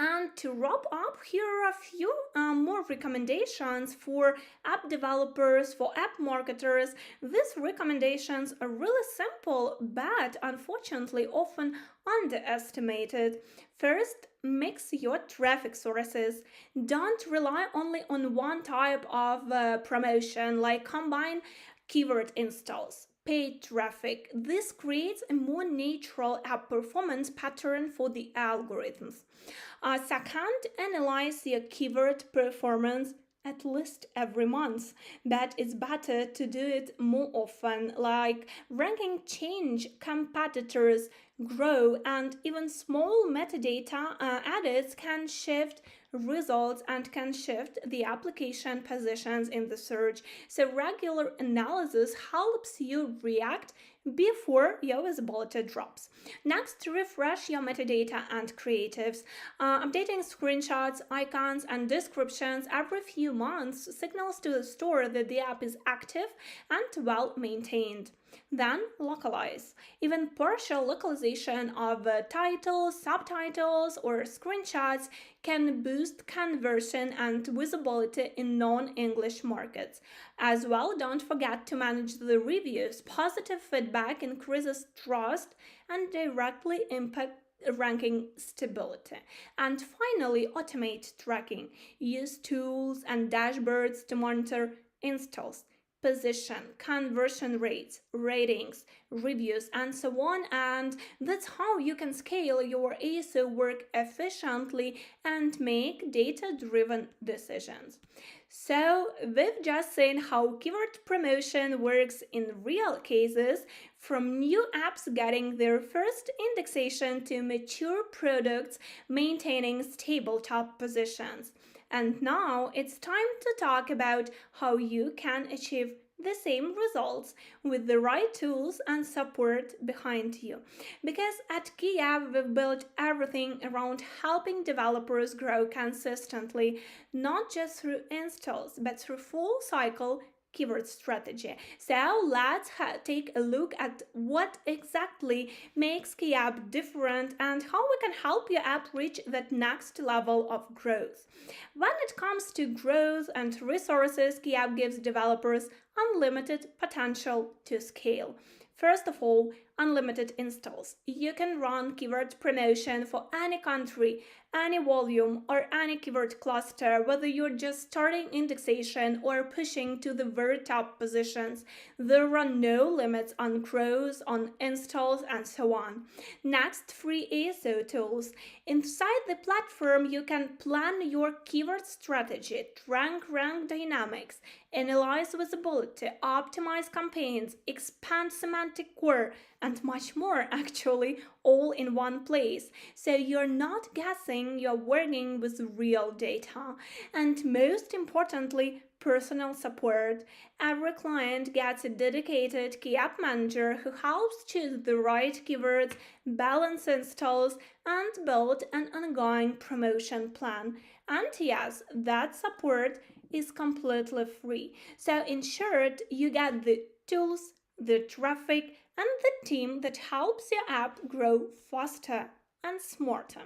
And to wrap up, here are a few more recommendations for app developers, for app marketers. These recommendations are really simple, but unfortunately often underestimated. First, mix your traffic sources. Don't rely only on one type of promotion, like combine keyword installs, paid traffic. This creates a more natural app performance pattern for the algorithms. Second, analyze your keyword performance at least every month, but it's better to do it more often, like ranking change, competitors grow, and even small metadata edits can shift results and can shift the application positions in the search. So regular analysis helps you react before your visibility drops. Next, refresh your metadata and creatives. Updating screenshots, icons, and descriptions every few months signals to the store that the app is active and well maintained. Then localize. Even partial localization of titles, subtitles, or screenshots can boost conversion and visibility in non-English markets. As well, don't forget to manage the reviews. Positive feedback increases trust and directly impacts ranking stability. And finally, automate tracking. Use tools and dashboards to monitor installs, position, conversion rates, ratings, reviews, and so on. And that's how you can scale your ASO work efficiently and make data-driven decisions. So we've just seen how keyword promotion works in real cases, from new apps getting their first indexation to mature products maintaining stable top positions. And now it's time to talk about how you can achieve the same results with the right tools and support behind you. Because at KeyApp, we've built everything around helping developers grow consistently, not just through installs, but through full cycle keyword strategy. So let's take a look at what exactly makes KeyApp different and how we can help your app reach that next level of growth. When it comes to growth and resources, KeyApp gives developers unlimited potential to scale. First of all, unlimited installs. You can run keyword promotion for any country, any volume, or any keyword cluster, whether you're just starting indexation or pushing to the very top positions. There are no limits on growth, on installs, and so on. Next, free ASO tools. Inside the platform, you can plan your keyword strategy, track rank dynamics, analyze visibility, optimize campaigns, expand semantic core, and much more, actually, all in one place. So you're not guessing, you're working with real data. And most importantly, personal support. Every client gets a dedicated key app manager who helps choose the right keywords, balance installs, and build an ongoing promotion plan. And yes, that support is completely free. So in short, you get the tools, the traffic, and the team that helps your app grow faster and smarter.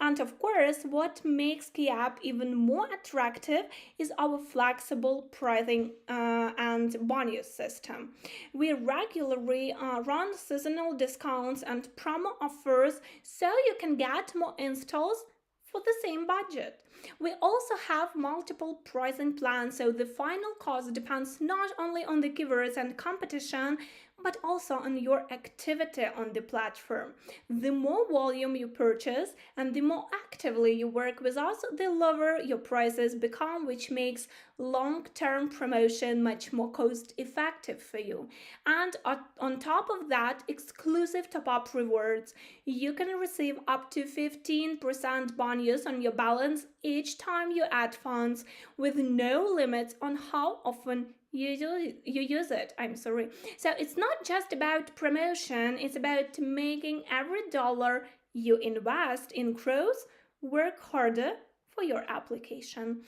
And of course, what makes KeyApp even more attractive is our flexible pricing and bonus system. We regularly run seasonal discounts and promo offers so you can get more installs for the same budget. We also have multiple pricing plans, so the final cost depends not only on the keywords and competition, but also on your activity on the platform. The more volume you purchase and the more actively you work with us, the lower your prices become, which makes long-term promotion much more cost-effective for you. And on top of that, exclusive top-up rewards. You can receive up to 15% bonus on your balance each time you add funds, with no limits on how often you use it. So it's not just about promotion, it's about making every dollar you invest in growth work harder for your application.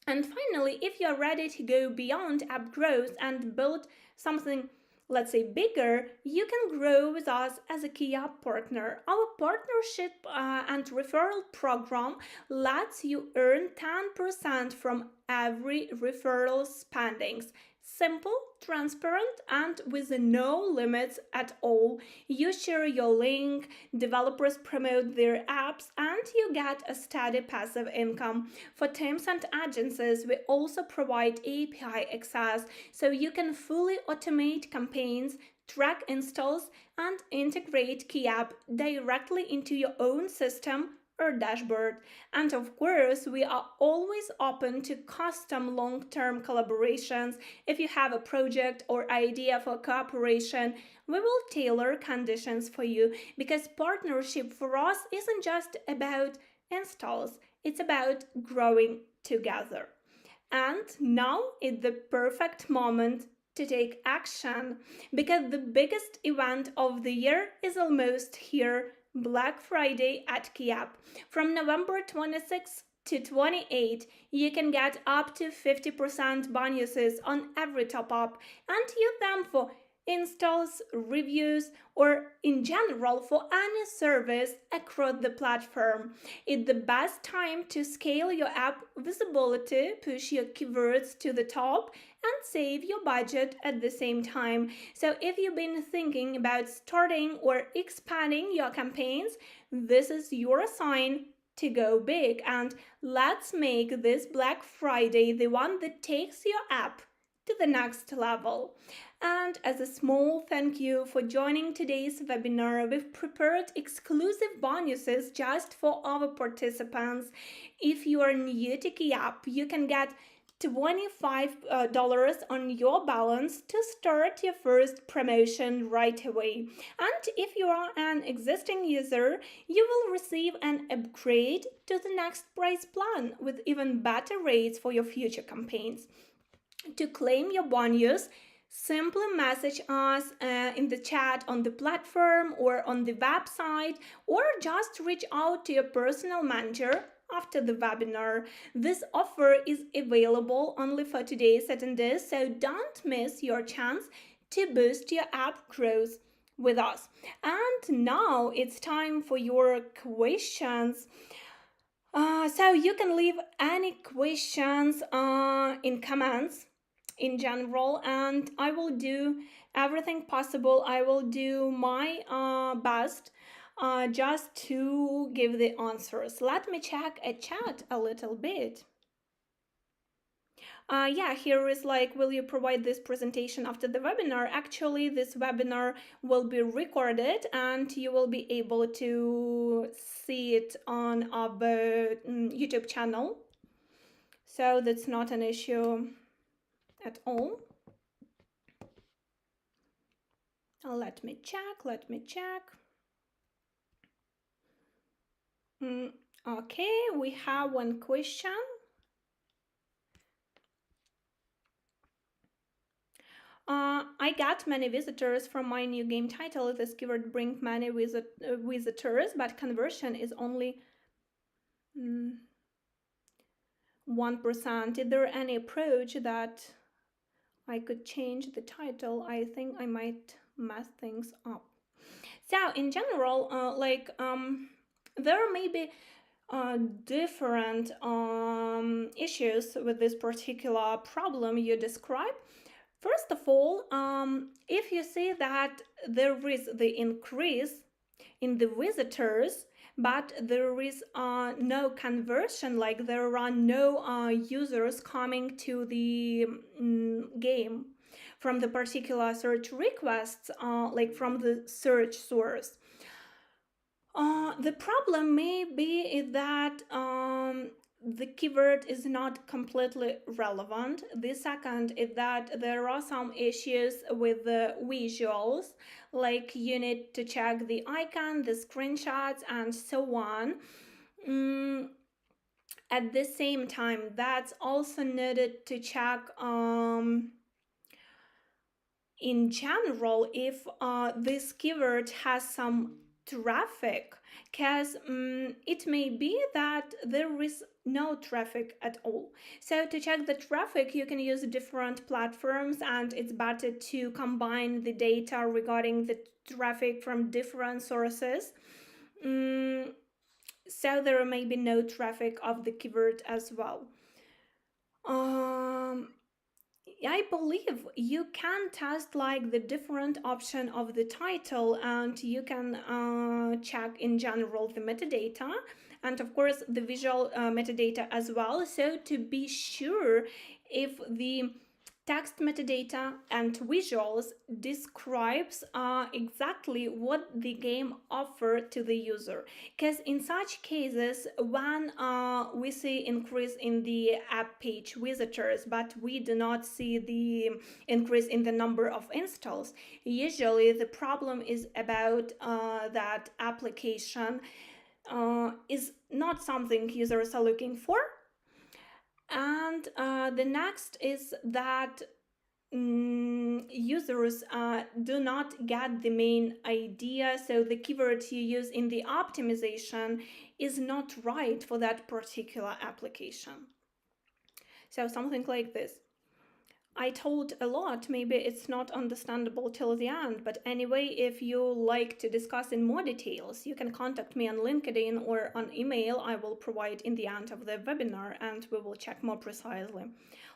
And finally, if you're ready to go beyond app growth and build something, let's say, bigger, you can grow with us as a KeyApp partner. Our partnership and referral program lets you earn 10% from every referral spendings. Simple, transparent, and with no limits at all. You share your link, developers promote their apps, and you get a steady passive income. For teams and agencies, we also provide API access so you can fully automate campaigns track installs, and integrate key app directly into your own system or dashboard. And of course, we are always open to custom long-term collaborations. If you have a project or idea for cooperation, we will tailor conditions for you, because partnership for us isn't just about installs, it's about growing together. And now is the perfect moment to take action, because the biggest event of the year is almost here, Black Friday at Kiap. From November 26th to 28, you can get up to 50% bonuses on every top up and use them for installs, reviews, or in general for any service across the platform. It's the best time to scale your app visibility, push your keywords to the top, and save your budget at the same time. So if you've been thinking about starting or expanding your campaigns, this is your sign to go big. And let's make this Black Friday the one that takes your app to the next level. And as a small thank you for joining today's webinar, we've prepared exclusive bonuses just for our participants. If you are new to Key App, you can get $25 on your balance to start your first promotion right away. And if you are an existing user, you will receive an upgrade to the next price plan with even better rates for your future campaigns. To claim your bonus, simply message us in the chat on the platform or on the website, or just reach out to your personal manager after the webinar. This offer is available only for today's attendees, so don't miss your chance to boost your app growth with us. And now it's time for your questions. So you can leave any questions in comments in general, and I will do everything possible. I will do my best just to give the answers. Let me check a chat a little bit. Yeah, here is like, will you provide this presentation after the webinar? Actually, this webinar will be recorded and you will be able to see it on our YouTube channel. So that's not an issue at all. Let me check. Okay, we have one question. I got many visitors from my new game title. This keyword brings many visitors, but conversion is only 1%. Is there any approach that I could change the title? I think I might mess things up. So in general, there may be different issues with this particular problem you describe. First of all, if you see that there is the increase in the visitors, but there is no conversion, like there are no users coming to the game from the particular search requests, like from the search source. The problem may be that the keyword is not completely relevant. The second is that there are some issues with the visuals, like you need to check the icon, the screenshots, and so on. At the same time, that's also needed to check in general if this keyword has some traffic, because it may be that there is no traffic at all. So to check the traffic, you can use different platforms, and it's better to combine the data regarding the traffic from different sources. So there may be no traffic of the keyword as well. I believe you can test like the different option of the title, and you can check in general the metadata, and of course the visual metadata as well, so to be sure if the Text metadata and visuals describes exactly what the game offer to the user, because in such cases when we see increase in the app page visitors but we do not see the increase in the number of installs, usually the problem is about that application is not something users are looking for. And the next is that users do not get the main idea, so the keywords you use in the optimization is not right for that particular application. So something like this. I told a lot, maybe it's not understandable till the end, but anyway, if you like to discuss in more details, you can contact me on LinkedIn or on email. I will provide in the end of the webinar and we will check more precisely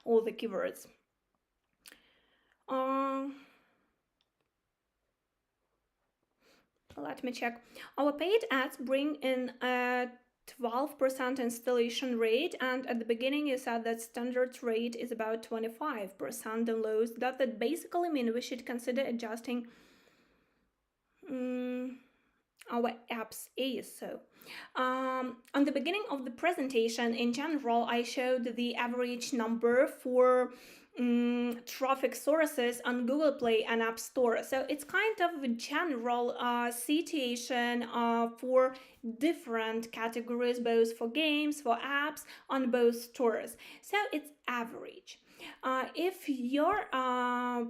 all the keywords. Let me check. Our paid ads bring in a 12% installation rate, and at the beginning you said that standard rate is about 25% downloads. Does that basically mean we should consider adjusting our app's ASO? On the beginning of the presentation, in general, I showed the average number for traffic sources on Google Play and App Store. So it's kind of a general situation for different categories, both for games, for apps, on both stores. So it's average. If your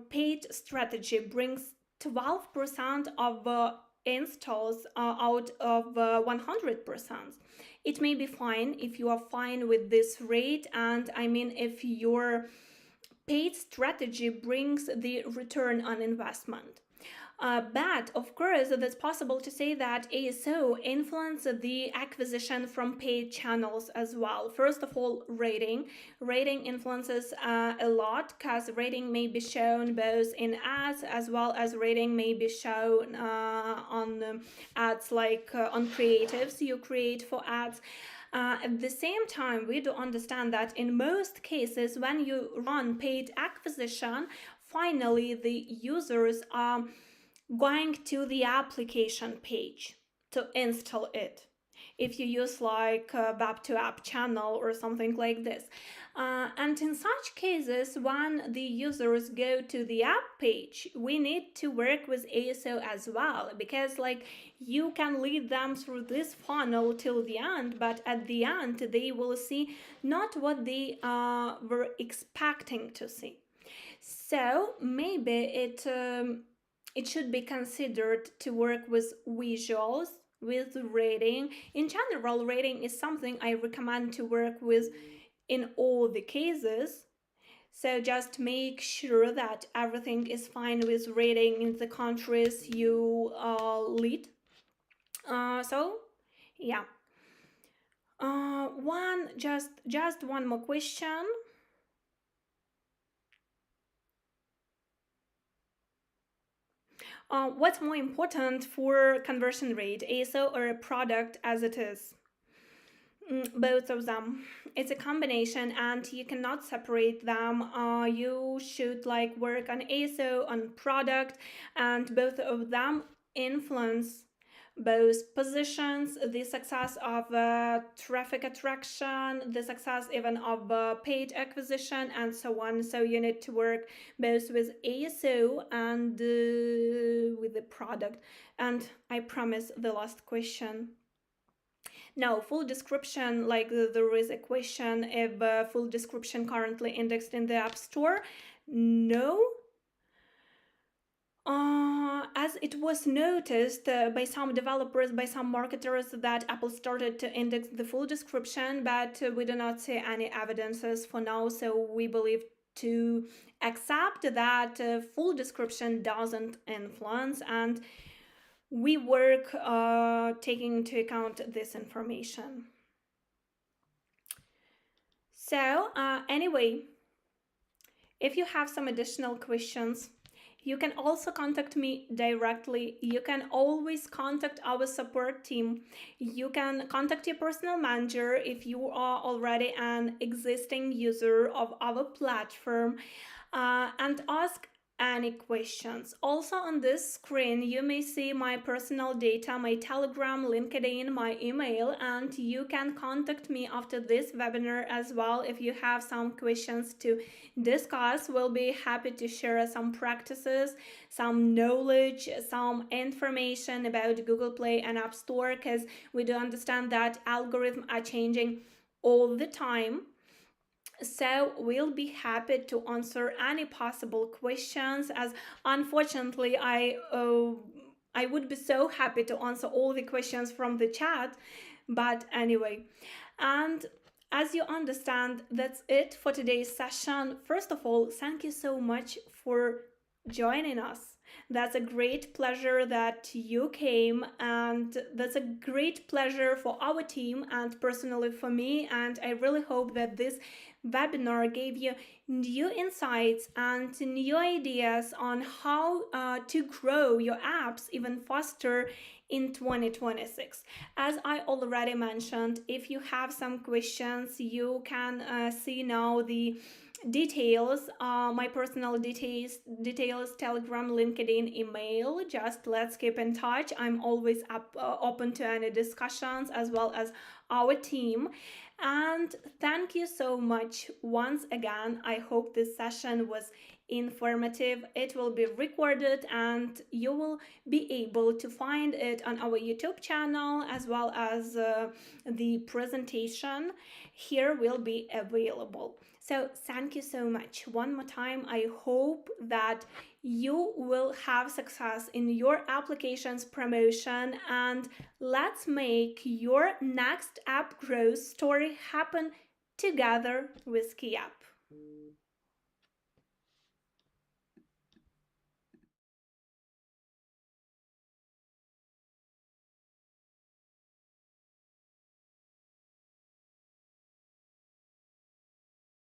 paid strategy brings 12% of installs out of 100%, it may be fine if you are fine with this rate, and I mean if your paid strategy brings the return on investment. But of course, it's possible to say that ASO influences the acquisition from paid channels as well. First of all, rating. Rating influences a lot, because rating may be shown both in ads as well as rating may be shown on ads like on creatives you create for ads. At the same time, we do understand that in most cases, when you run paid acquisition, finally the users are going to the application page to install it. If you use like a web to app channel or something like this. And in such cases, when the users go to the app page, we need to work with ASO as well, because like you can lead them through this funnel till the end, but at the end they will see not what they were expecting to see. So maybe it should be considered to work with visuals, with rating. In general, rating is something I recommend to work with in all the cases. So just make sure that everything is fine with rating in the countries you lead. So yeah. Just one more question. What's more important for conversion rate, ASO or a product as it is? Both of them. It's a combination and you cannot separate them. You should like work on ASO, on product, and both of them influence both positions, the success of traffic attraction, the success even of paid acquisition, and so on. So you need to work both with ASO and with the product. And I promise the last question. No, full description, like there is a question if full description currently indexed in the App Store. No. As it was noticed by some developers, by some marketers, that Apple started to index the full description, but we do not see any evidences for now, so we believe to accept that full description doesn't influence, and we work taking into account this information. So anyway, if you have some additional questions, you can also contact me directly. You can always contact our support team. You can contact your personal manager if you are already an existing user of our platform. and ask any questions. Also, on this screen, you may see my personal data, my Telegram, LinkedIn, my email, and you can contact me after this webinar as well if you have some questions to discuss. We'll be happy to share some practices, some knowledge, some information about Google Play and App Store, because we do understand that algorithms are changing all the time. So we'll be happy to answer any possible questions, as unfortunately I would be so happy to answer all the questions from the chat, but anyway. And as you understand, that's it for today's session. First of all, thank you so much for joining us. That's a great pleasure that you came, and that's a great pleasure for our team and personally for me. And I really hope that this webinar gave you new insights and new ideas on how to grow your apps even faster in 2026. As I already mentioned, if you have some questions, you can see now the details, my personal details, Telegram, LinkedIn, email. Just let's keep in touch. I'm always open to any discussions, as well as our team. And thank you so much once again. I hope this session was informative. It will be recorded and you will be able to find it on our YouTube channel, as well as the presentation here will be available. So thank you so much one more time. I hope that you will have success in your application's promotion, and let's make your next app growth story happen together with KeyApp.